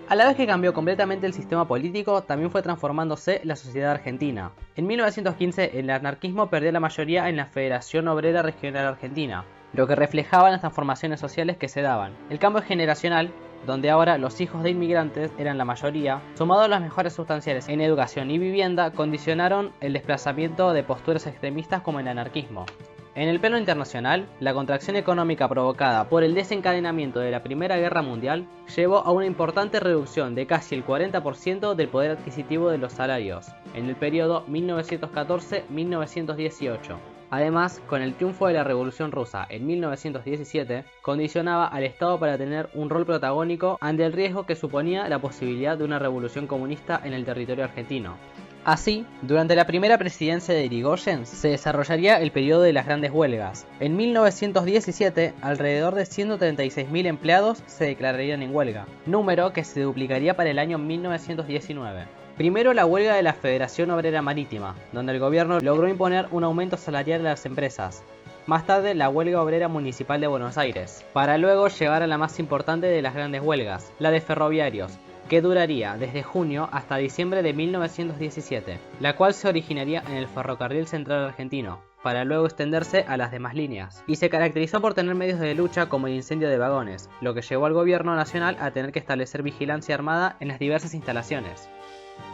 A la vez que cambió completamente el sistema político, también fue transformándose la sociedad argentina. En 1915, el anarquismo perdió la mayoría en la Federación Obrera Regional Argentina, lo que reflejaba las transformaciones sociales que se daban. El cambio generacional, donde ahora los hijos de inmigrantes eran la mayoría, sumado a las mejoras sustanciales en educación y vivienda, condicionaron el desplazamiento de posturas extremistas como el anarquismo. En el plano internacional, la contracción económica provocada por el desencadenamiento de la Primera Guerra Mundial llevó a una importante reducción de casi el 40% del poder adquisitivo de los salarios en el periodo 1914-1918. Además, con el triunfo de la Revolución Rusa en 1917, condicionaba al Estado para tener un rol protagónico ante el riesgo que suponía la posibilidad de una revolución comunista en el territorio argentino. Así, durante la primera presidencia de Yrigoyen se desarrollaría el periodo de las grandes huelgas. En 1917, alrededor de 136.000 empleados se declararían en huelga, número que se duplicaría para el año 1919. Primero, la huelga de la Federación Obrera Marítima, donde el gobierno logró imponer un aumento salarial a las empresas. Más tarde, la huelga obrera municipal de Buenos Aires, para luego llegar a la más importante de las grandes huelgas, la de ferroviarios, que duraría desde junio hasta diciembre de 1917, la cual se originaría en el Ferrocarril Central Argentino, para luego extenderse a las demás líneas, y se caracterizó por tener medios de lucha como el incendio de vagones, lo que llevó al gobierno nacional a tener que establecer vigilancia armada en las diversas instalaciones.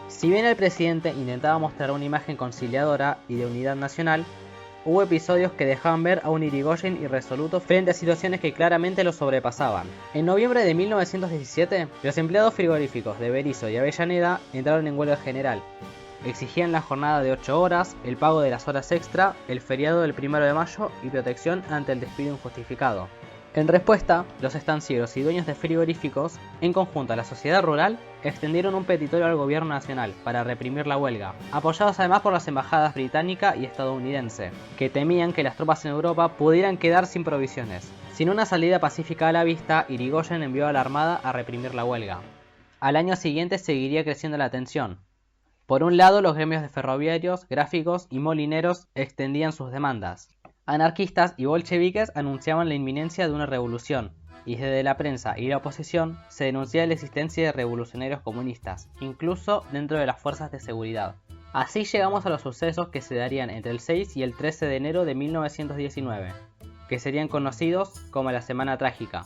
Si bien el presidente intentaba mostrar una imagen conciliadora y de unidad nacional, hubo episodios que dejaban ver a un Irigoyen irresoluto frente a situaciones que claramente lo sobrepasaban. En noviembre de 1917, los empleados frigoríficos de Berisso y Avellaneda entraron en huelga general. Exigían la jornada de 8 horas, el pago de las horas extra, el feriado del 1 de mayo y protección ante el despido injustificado. En respuesta, los estancieros y dueños de frigoríficos, en conjunto a la sociedad rural, extendieron un petitorio al gobierno nacional para reprimir la huelga, apoyados además por las embajadas británica y estadounidense, que temían que las tropas en Europa pudieran quedar sin provisiones. Sin una salida pacífica a la vista, Irigoyen envió a la armada a reprimir la huelga. Al año siguiente seguiría creciendo la tensión. Por un lado, los gremios de ferroviarios, gráficos y molineros extendían sus demandas. Anarquistas y bolcheviques anunciaban la inminencia de una revolución, y desde la prensa y la oposición se denunciaba la existencia de revolucionarios comunistas, incluso dentro de las fuerzas de seguridad. Así llegamos a los sucesos que se darían entre el 6 y el 13 de enero de 1919, que serían conocidos como la Semana Trágica.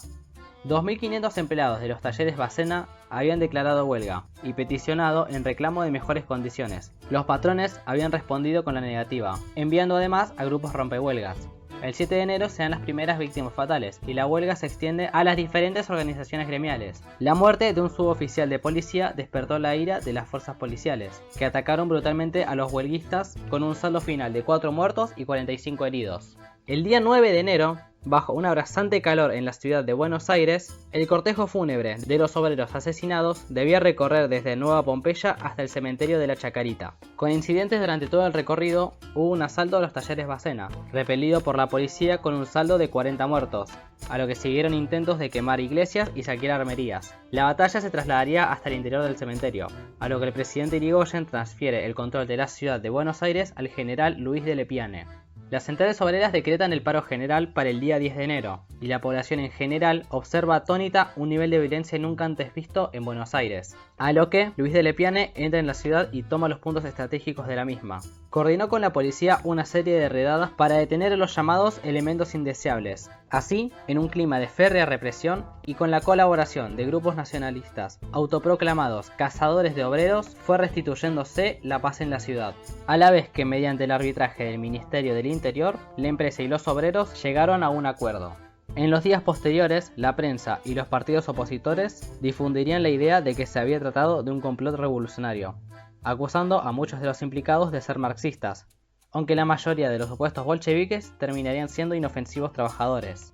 2.500 empleados de los talleres Bacena habían declarado huelga y peticionado en reclamo de mejores condiciones. Los patrones habían respondido con la negativa, enviando además a grupos rompehuelgas. El 7 de enero se dan las primeras víctimas fatales y la huelga se extiende a las diferentes organizaciones gremiales. La muerte de un suboficial de policía despertó la ira de las fuerzas policiales, que atacaron brutalmente a los huelguistas con un saldo final de 4 muertos y 45 heridos. El día 9 de enero, bajo un abrasante calor en la ciudad de Buenos Aires, el cortejo fúnebre de los obreros asesinados debía recorrer desde Nueva Pompeya hasta el cementerio de la Chacarita. Con incidentes durante todo el recorrido, hubo un asalto a los talleres Bacena, repelido por la policía con un saldo de 40 muertos, a lo que siguieron intentos de quemar iglesias y saquear armerías. La batalla se trasladaría hasta el interior del cementerio, a lo que el presidente Irigoyen transfiere el control de la ciudad de Buenos Aires al general Luis de Lepiane. Las centrales obreras decretan el paro general para el día 10 de enero, y la población en general observa atónita un nivel de violencia nunca antes visto en Buenos Aires, a lo que Luis de Lepiane entra en la ciudad y toma los puntos estratégicos de la misma. Coordinó con la policía una serie de redadas para detener a los llamados elementos indeseables. Así, en un clima de férrea represión y con la colaboración de grupos nacionalistas autoproclamados cazadores de obreros, fue restituyéndose la paz en la ciudad, a la vez que mediante el arbitraje del Ministerio del Interior, la empresa y los obreros llegaron a un acuerdo. En los días posteriores, la prensa y los partidos opositores difundirían la idea de que se había tratado de un complot revolucionario, acusando a muchos de los implicados de ser marxistas, aunque la mayoría de los supuestos bolcheviques terminarían siendo inofensivos trabajadores.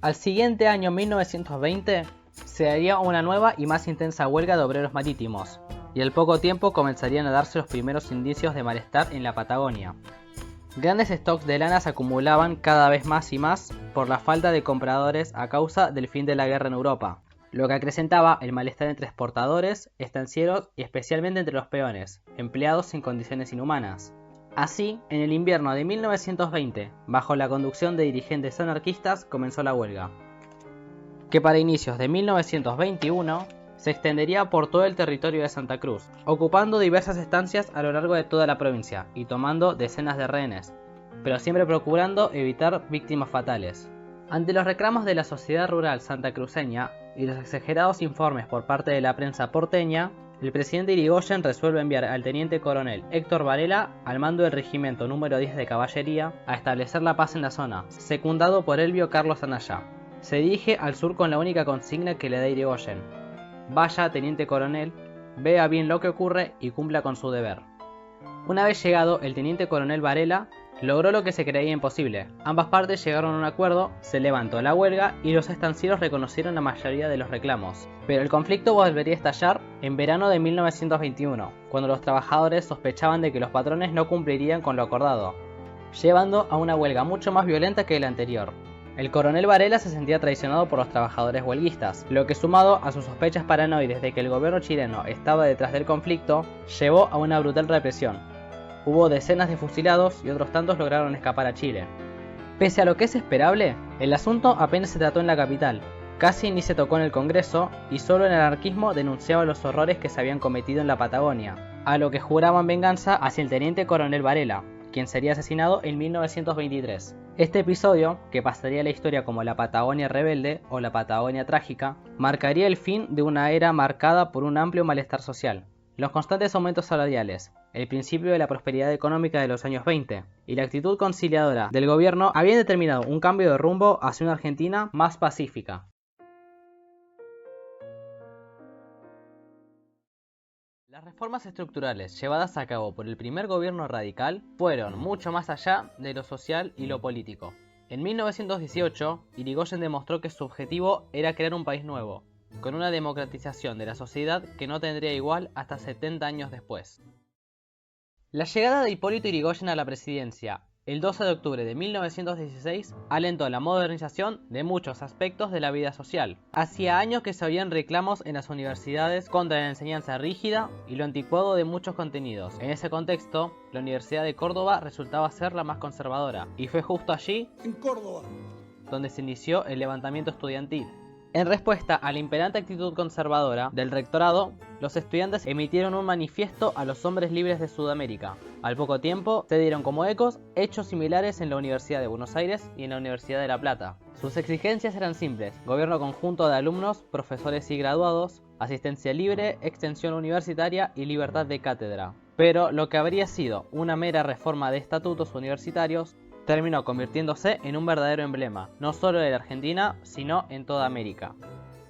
Al siguiente año 1920, se daría una nueva y más intensa huelga de obreros marítimos, y al poco tiempo comenzarían a darse los primeros indicios de malestar en la Patagonia. Grandes stocks de lana se acumulaban cada vez más y más por la falta de compradores a causa del fin de la guerra en Europa, lo que acrecentaba el malestar entre exportadores, estancieros y especialmente entre los peones, empleados en condiciones inhumanas. Así, en el invierno de 1920, bajo la conducción de dirigentes anarquistas, comenzó la huelga, que para inicios de 1921 se extendería por todo el territorio de Santa Cruz, ocupando diversas estancias a lo largo de toda la provincia y tomando decenas de rehenes, pero siempre procurando evitar víctimas fatales. Ante los reclamos de la sociedad rural santacruceña y los exagerados informes por parte de la prensa porteña, el presidente Irigoyen resuelve enviar al teniente coronel Héctor Varela al mando del regimiento número 10 de caballería a establecer la paz en la zona, secundado por Elvio Carlos Anaya. Se dirige al sur con la única consigna que le da Irigoyen: vaya, teniente coronel, vea bien lo que ocurre y cumpla con su deber. Una vez llegado, el teniente coronel Varela logró lo que se creía imposible. Ambas partes llegaron a un acuerdo, se levantó la huelga y los estancieros reconocieron la mayoría de los reclamos. Pero el conflicto volvería a estallar en verano de 1921, cuando los trabajadores sospechaban de que los patrones no cumplirían con lo acordado, llevando a una huelga mucho más violenta que la anterior. El coronel Varela se sentía traicionado por los trabajadores huelguistas, lo que sumado a sus sospechas paranoides de que el gobierno chileno estaba detrás del conflicto, llevó a una brutal represión. Hubo decenas de fusilados y otros tantos lograron escapar a Chile. Pese a lo que es esperable, el asunto apenas se trató en la capital, casi ni se tocó en el Congreso y solo el anarquismo denunciaba los horrores que se habían cometido en la Patagonia, a lo que juraban venganza hacia el teniente coronel Varela, quien sería asesinado en 1923. Este episodio, que pasaría a la historia como la Patagonia Rebelde o la Patagonia Trágica, marcaría el fin de una era marcada por un amplio malestar social, los constantes aumentos salariales, el principio de la prosperidad económica de los años 20 y la actitud conciliadora del gobierno habían determinado un cambio de rumbo hacia una Argentina más pacífica. Las reformas estructurales llevadas a cabo por el primer gobierno radical fueron mucho más allá de lo social y lo político. En 1918, Irigoyen demostró que su objetivo era crear un país nuevo, con una democratización de la sociedad que no tendría igual hasta 70 años después. La llegada de Hipólito Yrigoyen a la presidencia el 12 de octubre de 1916 alentó la modernización de muchos aspectos de la vida social. Hacía años que se oían reclamos en las universidades contra la enseñanza rígida y lo anticuado de muchos contenidos. En ese contexto, la Universidad de Córdoba resultaba ser la más conservadora, y fue justo allí, en Córdoba, donde se inició el levantamiento estudiantil. En respuesta a la imperante actitud conservadora del rectorado, los estudiantes emitieron un manifiesto a los hombres libres de Sudamérica. Al poco tiempo, se dieron como ecos hechos similares en la Universidad de Buenos Aires y en la Universidad de La Plata. Sus exigencias eran simples: gobierno conjunto de alumnos, profesores y graduados, asistencia libre, extensión universitaria y libertad de cátedra. Pero lo que habría sido una mera reforma de estatutos universitarios terminó convirtiéndose en un verdadero emblema, no solo de la Argentina, sino en toda América.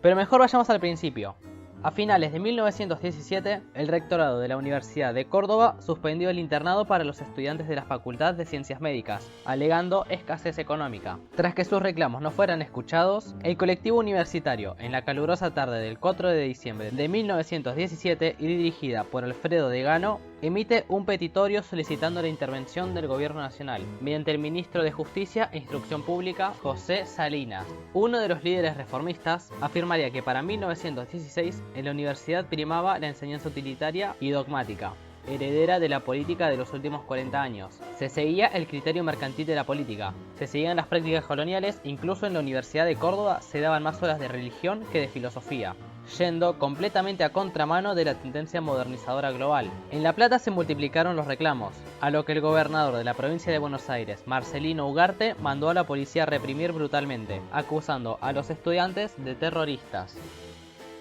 Pero mejor vayamos al principio. A finales de 1917, el rectorado de la Universidad de Córdoba suspendió el internado para los estudiantes de la Facultad de Ciencias Médicas, alegando escasez económica. Tras que sus reclamos no fueran escuchados, el colectivo universitario, en la calurosa tarde del 4 de diciembre de 1917 y dirigida por Alfredo Degano, emite un petitorio solicitando la intervención del gobierno nacional, mediante el ministro de Justicia e Instrucción Pública, José Salinas. Uno de los líderes reformistas afirmaría que para 1916 en la universidad primaba la enseñanza utilitaria y dogmática, heredera de la política de los últimos 40 años. Se seguía el criterio mercantil de la política, se seguían las prácticas coloniales, incluso en la Universidad de Córdoba se daban más horas de religión que de filosofía, yendo completamente a contramano de la tendencia modernizadora global. En La Plata se multiplicaron los reclamos, a lo que el gobernador de la provincia de Buenos Aires, Marcelino Ugarte, mandó a la policía a reprimir brutalmente, acusando a los estudiantes de terroristas.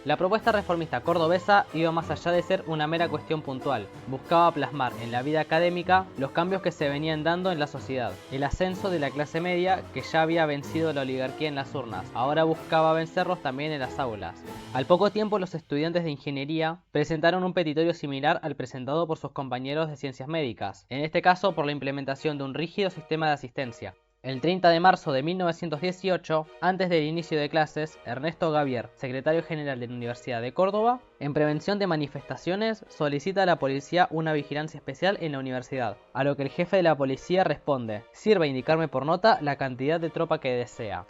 La propuesta reformista cordobesa iba más allá de ser una mera cuestión puntual. Buscaba plasmar en la vida académica los cambios que se venían dando en la sociedad. El ascenso de la clase media, que ya había vencido la oligarquía en las urnas, ahora buscaba vencerlos también en las aulas. Al poco tiempo, los estudiantes de ingeniería presentaron un petitorio similar al presentado por sus compañeros de ciencias médicas, en este caso por la implementación de un rígido sistema de asistencia. El 30 de marzo de 1918, antes del inicio de clases, Ernesto Gavier, secretario general de la Universidad de Córdoba, en prevención de manifestaciones, solicita a la policía una vigilancia especial en la universidad, a lo que el jefe de la policía responde: sirva indicarme por nota la cantidad de tropa que desea.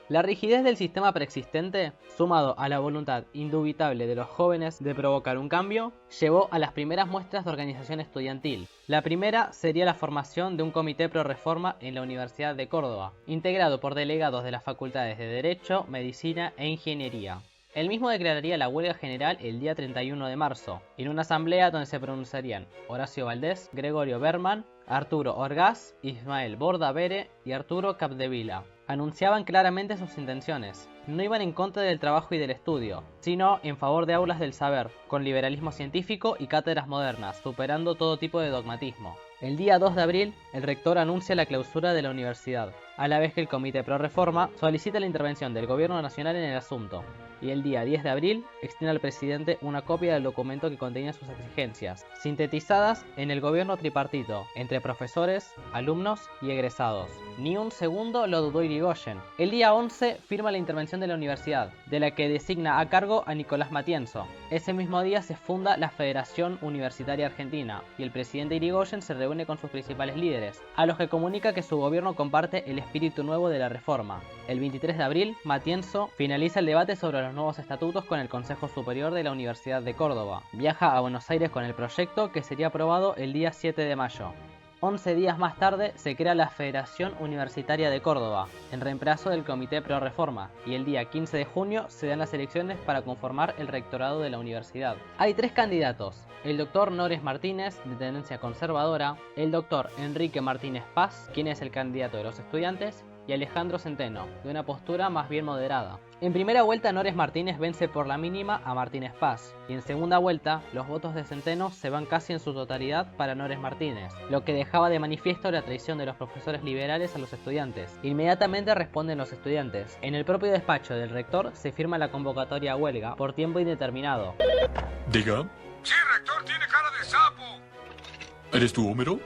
La rigidez del sistema preexistente, sumado a la voluntad indubitable de los jóvenes de provocar un cambio, llevó a las primeras muestras de organización estudiantil. La primera sería la formación de un comité pro reforma en la Universidad de Córdoba, integrado por delegados de las facultades de Derecho, Medicina e Ingeniería. El mismo declararía la huelga general el día 31 de marzo, en una asamblea donde se pronunciarían Horacio Valdés, Gregorio Berman, Arturo Orgaz, Ismael Bordavere y Arturo Capdevila. Anunciaban claramente sus intenciones. No iban en contra del trabajo y del estudio, sino en favor de aulas del saber, con liberalismo científico y cátedras modernas, superando todo tipo de dogmatismo. El día 2 de abril, el rector anuncia la clausura de la universidad, a la vez que el Comité Pro Reforma solicita la intervención del Gobierno Nacional en el asunto, y el día 10 de abril extiende al presidente una copia del documento que contenía sus exigencias, sintetizadas en el gobierno tripartito, entre profesores, alumnos y egresados. Ni un segundo lo dudó Yrigoyen. El día 11 firma la intervención de la universidad, de la que designa a cargo a Nicolás Matienzo. Ese mismo día se funda la Federación Universitaria Argentina, y el presidente Yrigoyen se reúne con sus principales líderes, a los que comunica que su gobierno comparte el espíritu nuevo de la reforma. El 23 de abril, Matienzo finaliza el debate sobre los nuevos estatutos con el Consejo Superior de la Universidad de Córdoba. Viaja a Buenos Aires con el proyecto que sería aprobado el día 7 de mayo. 11 días más tarde se crea la Federación Universitaria de Córdoba, en reemplazo del Comité Pro Reforma, y el día 15 de junio se dan las elecciones para conformar el rectorado de la universidad. Hay 3 candidatos: el doctor Nores Martínez, de tendencia conservadora, el doctor Enrique Martínez Paz, quien es el candidato de los estudiantes, y Alejandro Centeno, de una postura más bien moderada. En primera vuelta, Nores Martínez vence por la mínima a Martínez Paz, y en segunda vuelta, los votos de Centeno se van casi en su totalidad para Nores Martínez, lo que dejaba de manifiesto la traición de los profesores liberales a los estudiantes. Inmediatamente responden los estudiantes. En el propio despacho del rector se firma la convocatoria a huelga por tiempo indeterminado. Diga. Sí, rector, tiene cara de sapo. ¿Eres tú, Homero?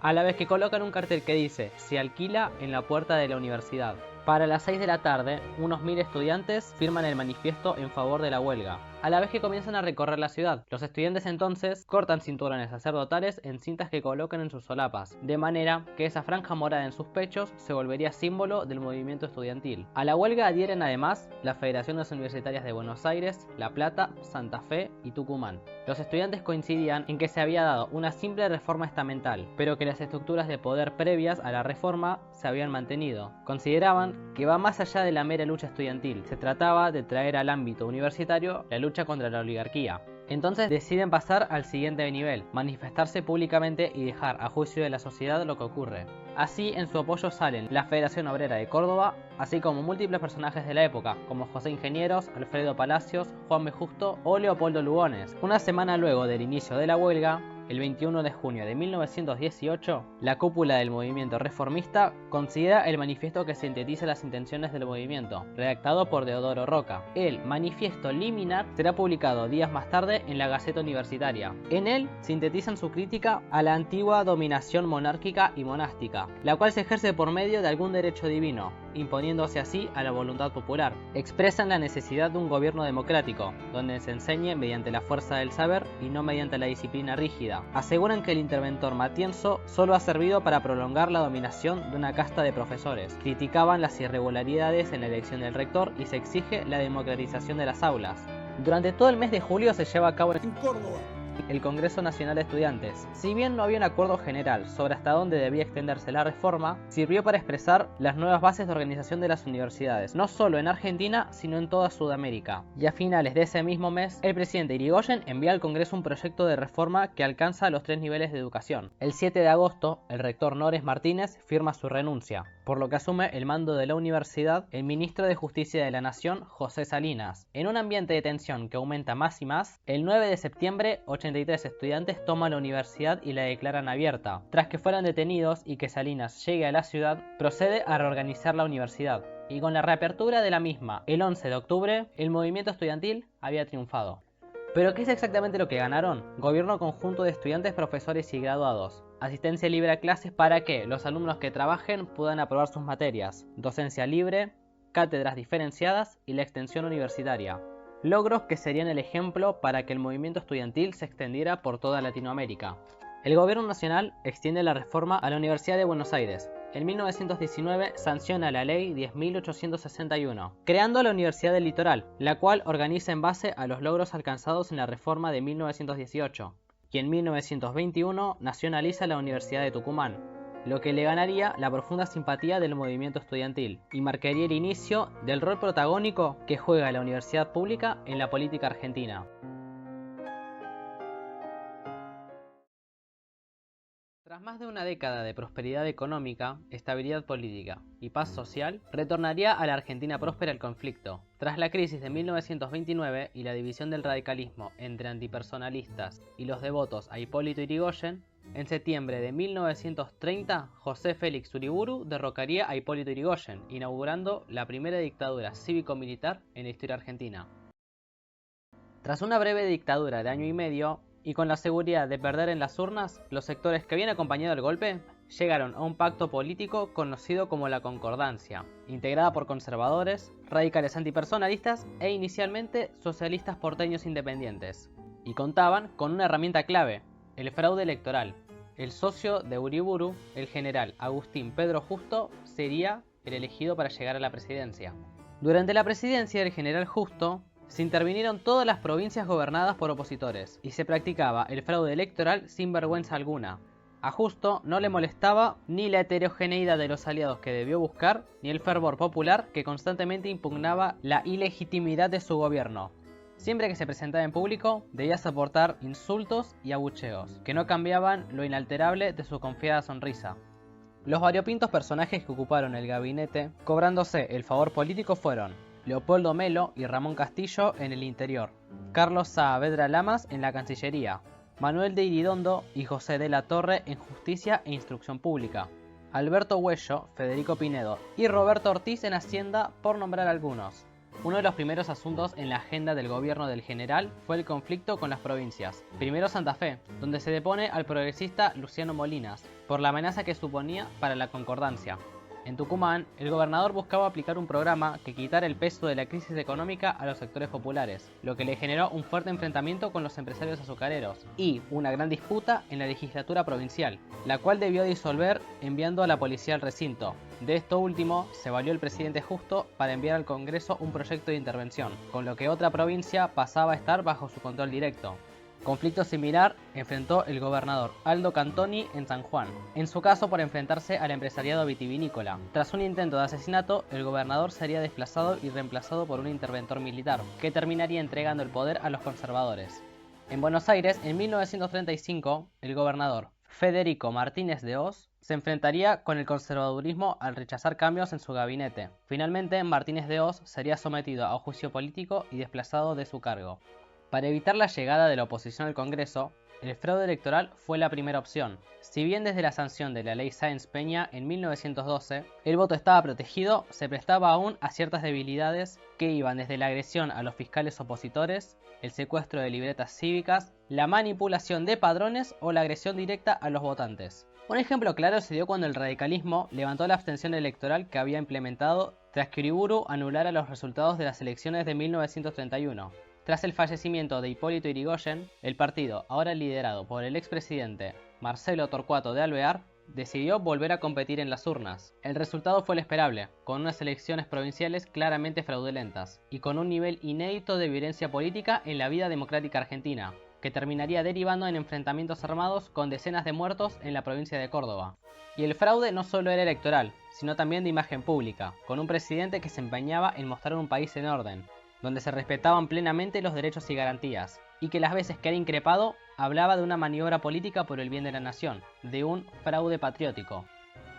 A la vez que colocan un cartel que dice: se alquila en la puerta de la universidad. Para las 6 de la tarde, unos 1000 estudiantes firman el manifiesto en favor de la huelga, a la vez que comienzan a recorrer la ciudad. Los estudiantes entonces cortan cinturones sacerdotales en cintas que colocan en sus solapas, de manera que esa franja morada en sus pechos se volvería símbolo del movimiento estudiantil. A la huelga adhieren además las Federaciones Universitarias de Buenos Aires, La Plata, Santa Fe y Tucumán. Los estudiantes coincidían en que se había dado una simple reforma estamental, pero que las estructuras de poder previas a la reforma se habían mantenido. Consideraban que va más allá de la mera lucha estudiantil. Se trataba de traer al ámbito universitario la lucha contra la oligarquía. Entonces deciden pasar al siguiente nivel: manifestarse públicamente y dejar a juicio de la sociedad lo que ocurre. Así, en su apoyo salen la Federación Obrera de Córdoba, así como múltiples personajes de la época, como José Ingenieros, Alfredo Palacios, Juan B. Justo o Leopoldo Lugones. Una semana luego del inicio de la huelga, el 21 de junio de 1918, la cúpula del movimiento reformista considera el manifiesto que sintetiza las intenciones del movimiento, redactado por Deodoro Roca. El manifiesto liminar será publicado días más tarde en la Gaceta Universitaria. En él sintetizan su crítica a la antigua dominación monárquica y monástica, la cual se ejerce por medio de algún derecho divino, imponiéndose así a la voluntad popular. Expresan la necesidad de un gobierno democrático, donde se enseñe mediante la fuerza del saber y no mediante la disciplina rígida. Aseguran que el interventor Matienzo solo ha servido para prolongar la dominación de una casta de profesores. Criticaban las irregularidades en la elección del rector y se exige la democratización de las aulas. Durante todo el mes de julio se lleva a cabo en Córdoba el Congreso Nacional de Estudiantes. Si bien no había un acuerdo general sobre hasta dónde debía extenderse la reforma, sirvió para expresar las nuevas bases de organización de las universidades, no solo en Argentina, sino en toda Sudamérica. Y a finales de ese mismo mes, el presidente Irigoyen envía al Congreso un proyecto de reforma que alcanza los 3 niveles de educación. El 7 de agosto, el rector Nores Martínez firma su renuncia, por lo que asume el mando de la universidad el ministro de Justicia de la Nación, José Salinas. En un ambiente de tensión que aumenta más y más, el 9 de septiembre, 83 estudiantes toman la universidad y la declaran abierta. Tras que fueran detenidos y que Salinas llegue a la ciudad, procede a reorganizar la universidad. Y con la reapertura de la misma, el 11 de octubre, el movimiento estudiantil había triunfado. ¿Pero qué es exactamente lo que ganaron? Gobierno conjunto de estudiantes, profesores y graduados. Asistencia libre a clases para que los alumnos que trabajen puedan aprobar sus materias. Docencia libre, cátedras diferenciadas y la extensión universitaria. Logros que serían el ejemplo para que el movimiento estudiantil se extendiera por toda Latinoamérica. El gobierno nacional extiende la reforma a la Universidad de Buenos Aires. En 1919 sanciona la ley 10.861, creando la Universidad del Litoral, la cual organiza en base a los logros alcanzados en la reforma de 1918, y en 1921 nacionaliza la Universidad de Tucumán, lo que le ganaría la profunda simpatía del movimiento estudiantil y marcaría el inicio del rol protagónico que juega la universidad pública en la política argentina. Tras más de una década de prosperidad económica, estabilidad política y paz social, retornaría a la Argentina próspera el conflicto. Tras la crisis de 1929 y la división del radicalismo entre antipersonalistas y los devotos a Hipólito Yrigoyen, en septiembre de 1930, José Félix Uriburu derrocaría a Hipólito Yrigoyen, inaugurando la primera dictadura cívico-militar en la historia argentina. Tras una breve dictadura de año y medio, y con la seguridad de perder en las urnas, los sectores que habían acompañado el golpe llegaron a un pacto político conocido como la Concordancia, integrada por conservadores, radicales antipersonalistas e inicialmente socialistas porteños independientes, y contaban con una herramienta clave: el fraude electoral. el socio de Uriburu, el general Agustín Pedro Justo, sería el elegido para llegar a la presidencia. Durante la presidencia del general Justo, se intervinieron todas las provincias gobernadas por opositores y se practicaba el fraude electoral sin vergüenza alguna. A Justo no le molestaba ni la heterogeneidad de los aliados que debió buscar, ni el fervor popular que constantemente impugnaba la ilegitimidad de su gobierno. Siempre que se presentaba en público, debía soportar insultos y abucheos, que no cambiaban lo inalterable de su confiada sonrisa. Los variopintos personajes que ocuparon el gabinete, cobrándose el favor político, fueron Leopoldo Melo y Ramón Castillo en el interior, Carlos Saavedra Lamas en la Cancillería, Manuel de Iridondo y José de la Torre en Justicia e Instrucción Pública, Alberto Huello, Federico Pinedo y Roberto Ortiz en Hacienda, por nombrar algunos. Uno de los primeros asuntos en la agenda del gobierno del general fue el conflicto con las provincias. Primero Santa Fe, donde se depone al progresista Luciano Molinas, por la amenaza que suponía para la concordancia. En Tucumán, el gobernador buscaba aplicar un programa que quitara el peso de la crisis económica a los sectores populares, lo que le generó un fuerte enfrentamiento con los empresarios azucareros y una gran disputa en la legislatura provincial, la cual debió disolver enviando a la policía al recinto. De esto último se valió el presidente Justo para enviar al Congreso un proyecto de intervención, con lo que otra provincia pasaba a estar bajo su control directo. Conflicto similar enfrentó el gobernador Aldo Cantoni en San Juan, en su caso por enfrentarse al empresariado vitivinícola. Tras un intento de asesinato, el gobernador sería desplazado y reemplazado por un interventor militar, que terminaría entregando el poder a los conservadores. En Buenos Aires, en 1935, el gobernador Federico Martínez de Hoz se enfrentaría con el conservadurismo al rechazar cambios en su gabinete. Finalmente, Martínez de Hoz sería sometido a un juicio político y desplazado de su cargo. Para evitar la llegada de la oposición al Congreso, el fraude electoral fue la primera opción. Si bien desde la sanción de la ley Sáenz-Peña en 1912, el voto estaba protegido, se prestaba aún a ciertas debilidades que iban desde la agresión a los fiscales opositores, el secuestro de libretas cívicas, la manipulación de padrones o la agresión directa a los votantes. Un ejemplo claro se dio cuando el radicalismo levantó la abstención electoral que había implementado tras que Uriburu anulara los resultados de las elecciones de 1931. Tras el fallecimiento de Hipólito Yrigoyen, el partido, ahora liderado por el expresidente Marcelo Torcuato de Alvear, decidió volver a competir en las urnas. El resultado fue el esperable, con unas elecciones provinciales claramente fraudulentas y con un nivel inédito de violencia política en la vida democrática argentina, que terminaría derivando en enfrentamientos armados con decenas de muertos en la provincia de Córdoba. Y el fraude no solo era electoral, sino también de imagen pública, con un presidente que se empeñaba en mostrar un país en orden, donde se respetaban plenamente los derechos y garantías, y que las veces que era increpado, hablaba de una maniobra política por el bien de la nación, de un fraude patriótico.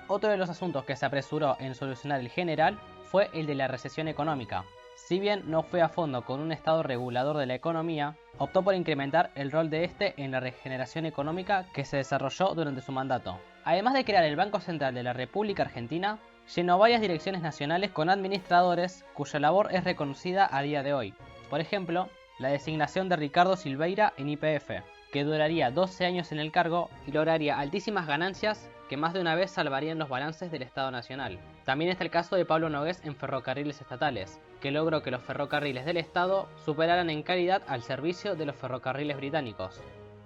Otro de los asuntos que se apresuró en solucionar el general fue el de la recesión económica. Si bien no fue a fondo con un estado regulador de la economía, optó por incrementar el rol de este en la regeneración económica que se desarrolló durante su mandato. Además de crear el Banco Central de la República Argentina, llenó varias direcciones nacionales con administradores cuya labor es reconocida a día de hoy. Por ejemplo, la designación de Ricardo Silveira en YPF, que duraría 12 años en el cargo y lograría altísimas ganancias que más de una vez salvarían los balances del Estado Nacional. También está el caso de Pablo Nogués en Ferrocarriles Estatales, que logró que los ferrocarriles del Estado superaran en calidad al servicio de los ferrocarriles británicos.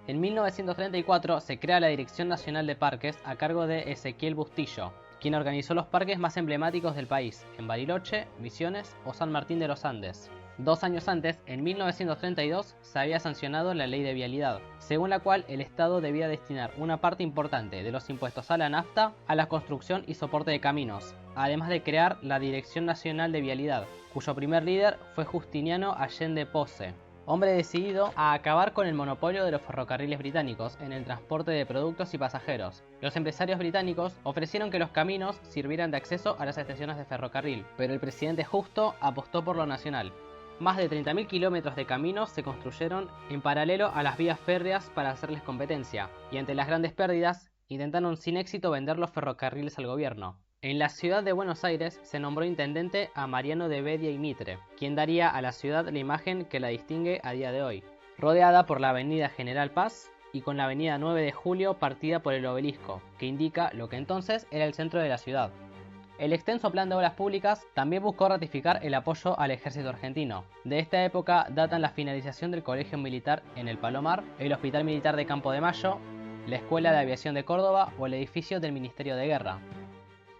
En 1934 se crea la Dirección Nacional de Parques a cargo de Ezequiel Bustillo, quien organizó los parques más emblemáticos del país, en Bariloche, Misiones o San Martín de los Andes. 2 años antes, en 1932, se había sancionado la Ley de Vialidad, según la cual el Estado debía destinar una parte importante de los impuestos a la nafta a la construcción y soporte de caminos, además de crear la Dirección Nacional de Vialidad, cuyo primer líder fue Justiniano Allende Posse, hombre decidido a acabar con el monopolio de los ferrocarriles británicos en el transporte de productos y pasajeros. Los empresarios británicos ofrecieron que los caminos sirvieran de acceso a las estaciones de ferrocarril, pero el presidente Justo apostó por lo nacional. Más de 30.000 kilómetros de caminos se construyeron en paralelo a las vías férreas para hacerles competencia, y ante las grandes pérdidas, intentaron sin éxito vender los ferrocarriles al gobierno. En la ciudad de Buenos Aires se nombró intendente a Mariano de Bedia y Mitre, quien daría a la ciudad la imagen que la distingue a día de hoy, rodeada por la avenida General Paz y con la avenida 9 de Julio partida por el obelisco, que indica lo que entonces era el centro de la ciudad. El extenso plan de obras públicas también buscó ratificar el apoyo al ejército argentino. De esta época datan la finalización del colegio militar en el Palomar, el hospital militar de Campo de Mayo, la Escuela de Aviación de Córdoba o el edificio del Ministerio de Guerra.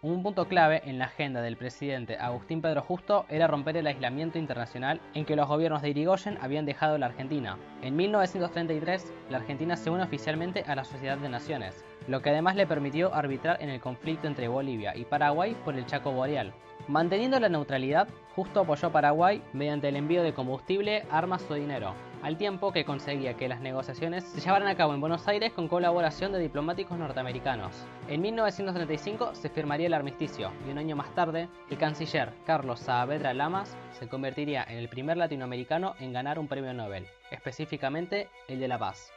Un punto clave en la agenda del presidente Agustín Pedro Justo era romper el aislamiento internacional en que los gobiernos de Irigoyen habían dejado la Argentina. En 1933, la Argentina se une oficialmente a la Sociedad de Naciones, lo que además le permitió arbitrar en el conflicto entre Bolivia y Paraguay por el Chaco Boreal. Manteniendo la neutralidad, Justo apoyó a Paraguay mediante el envío de combustible, armas o dinero, al tiempo que conseguía que las negociaciones se llevaran a cabo en Buenos Aires con colaboración de diplomáticos norteamericanos. En 1935 se firmaría el armisticio y un año más tarde, el canciller Carlos Saavedra Lamas se convertiría en el primer latinoamericano en ganar un premio Nobel, específicamente el de la Paz.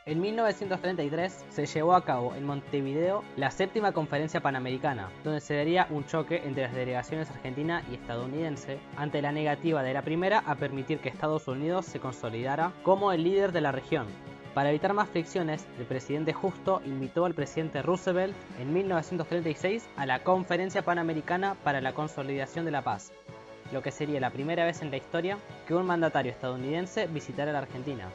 En 1933 se llevó a cabo en Montevideo la séptima conferencia panamericana, donde se daría un choque entre las delegaciones argentina y estadounidense ante la negativa de la primera a permitir que Estados Unidos se consolidara como el líder de la región. Para evitar más fricciones, el presidente Justo invitó al presidente Roosevelt en 1936 a la Conferencia Panamericana para la Consolidación de la Paz, lo que sería la primera vez en la historia que un mandatario estadounidense visitara la Argentina.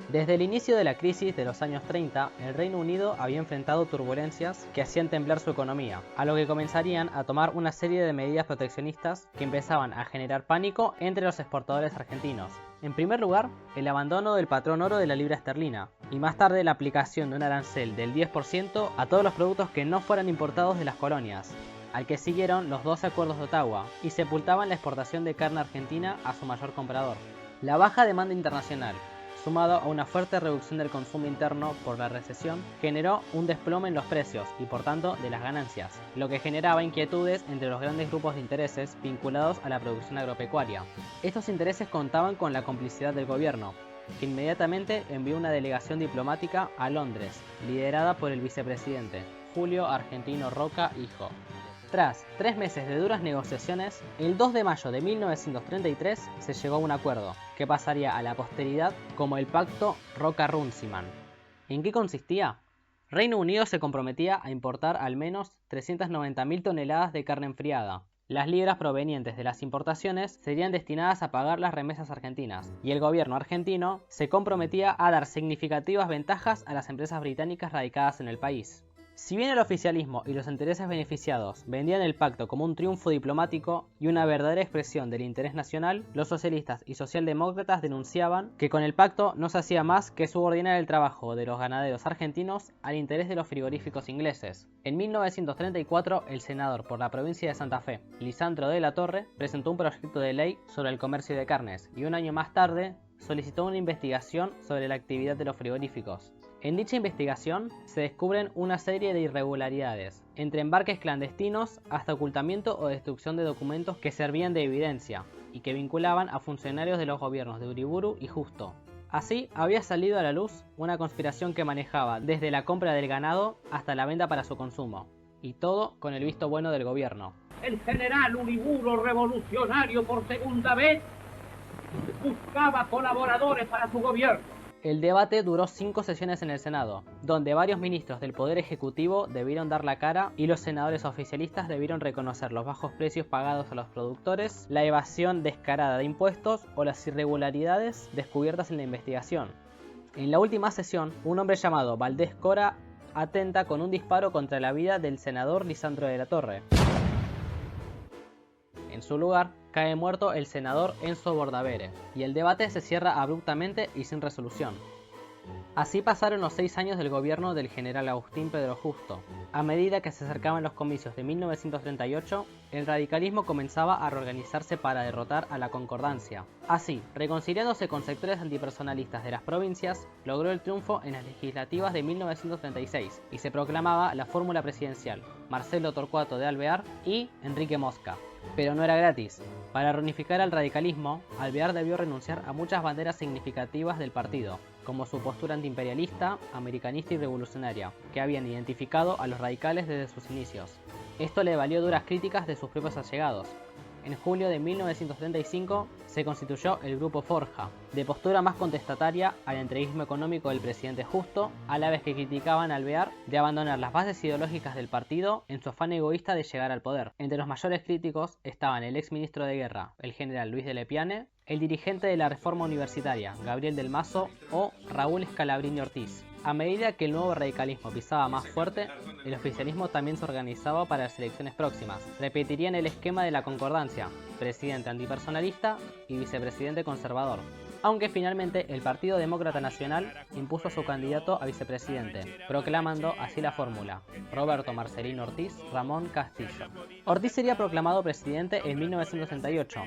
Desde el inicio de la crisis de los años 30, el Reino Unido había enfrentado turbulencias que hacían temblar su economía, a lo que comenzarían a tomar una serie de medidas proteccionistas que empezaban a generar pánico entre los exportadores argentinos. En primer lugar, el abandono del patrón oro de la libra esterlina, y más tarde la aplicación de un arancel del 10% a todos los productos que no fueran importados de las colonias, al que siguieron los 12 acuerdos de Ottawa, y sepultaban la exportación de carne argentina a su mayor comprador. La baja demanda internacional, sumado a una fuerte reducción del consumo interno por la recesión, generó un desplome en los precios y por tanto de las ganancias, lo que generaba inquietudes entre los grandes grupos de intereses vinculados a la producción agropecuaria. Estos intereses contaban con la complicidad del gobierno, que inmediatamente envió una delegación diplomática a Londres, liderada por el vicepresidente Julio Argentino Roca Hijo. Tras 3 meses de duras negociaciones, el 2 de mayo de 1933 se llegó a un acuerdo, que pasaría a la posteridad como el Pacto Roca-Runciman. ¿En qué consistía? Reino Unido se comprometía a importar al menos 390.000 toneladas de carne enfriada. Las libras provenientes de las importaciones serían destinadas a pagar las remesas argentinas, y el gobierno argentino se comprometía a dar significativas ventajas a las empresas británicas radicadas en el país. Si bien el oficialismo y los intereses beneficiados vendían el pacto como un triunfo diplomático y una verdadera expresión del interés nacional, los socialistas y socialdemócratas denunciaban que con el pacto no se hacía más que subordinar el trabajo de los ganaderos argentinos al interés de los frigoríficos ingleses. En 1934, el senador por la provincia de Santa Fe, Lisandro de la Torre, presentó un proyecto de ley sobre el comercio de carnes y un año más tarde solicitó una investigación sobre la actividad de los frigoríficos. En dicha investigación se descubren una serie de irregularidades, entre embarques clandestinos hasta ocultamiento o destrucción de documentos que servían de evidencia y que vinculaban a funcionarios de los gobiernos de Uriburu y Justo. Así, había salido a la luz una conspiración que manejaba desde la compra del ganado hasta la venta para su consumo, y todo con el visto bueno del gobierno. El general Uriburu, revolucionario por segunda vez, buscaba colaboradores para su gobierno. El debate duró 5 sesiones en el Senado, donde varios ministros del Poder Ejecutivo debieron dar la cara y los senadores oficialistas debieron reconocer los bajos precios pagados a los productores, la evasión descarada de impuestos o las irregularidades descubiertas en la investigación. En la última sesión, un hombre llamado Valdés Cora atenta con un disparo contra la vida del senador Lisandro de la Torre. En su lugar, cae muerto el senador Enzo Bordavere, y el debate se cierra abruptamente y sin resolución. Así pasaron los 6 años del gobierno del general Agustín Pedro Justo. A medida que se acercaban los comicios de 1938, el radicalismo comenzaba a reorganizarse para derrotar a la Concordancia. Así, reconciliándose con sectores antipersonalistas de las provincias, logró el triunfo en las legislativas de 1936 y se proclamaba la fórmula presidencial, Marcelo Torcuato de Alvear y Enrique Mosca. Pero no era gratis. Para reunificar al radicalismo, Alvear debió renunciar a muchas banderas significativas del partido, como su postura antiimperialista, americanista y revolucionaria, que habían identificado a los radicales desde sus inicios. Esto le valió duras críticas de sus propios allegados. En julio de 1935 se constituyó el Grupo Forja, de postura más contestataria al entreguismo económico del presidente Justo, a la vez que criticaban a Alvear de abandonar las bases ideológicas del partido en su afán egoísta de llegar al poder. Entre los mayores críticos estaban el ex ministro de Guerra, el general Luis de Lepiane, el dirigente de la Reforma Universitaria, Gabriel del Mazo, o Raúl Scalabrini Ortiz. A medida que el nuevo radicalismo pisaba más fuerte, el oficialismo también se organizaba para las elecciones próximas. Repetirían el esquema de la concordancia, presidente antipersonalista y vicepresidente conservador, aunque finalmente el Partido Demócrata Nacional impuso a su candidato a vicepresidente, proclamando así la fórmula: Roberto Marcelino Ortiz, Ramón Castillo. Ortiz sería proclamado presidente en 1968,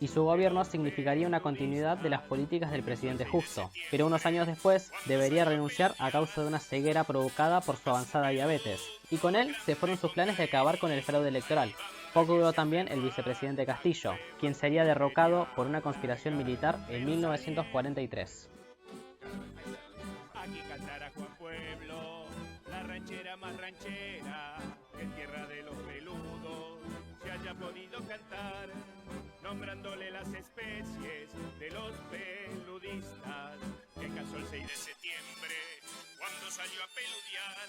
y su gobierno significaría una continuidad de las políticas del presidente Justo, pero unos años después debería renunciar a causa de una ceguera provocada por su avanzada diabetes, y con él se fueron sus planes de acabar con el fraude electoral. Poco duró también el vicepresidente Castillo, quien sería derrocado por una conspiración militar en 1943. Aquí cantará Juan Pueblo, la ranchera más ranchera, que en tierra de los peludos se haya podido cantar, nombrándole las especies de los peludistas, que casó el 6 de septiembre, cuando salió a peludear.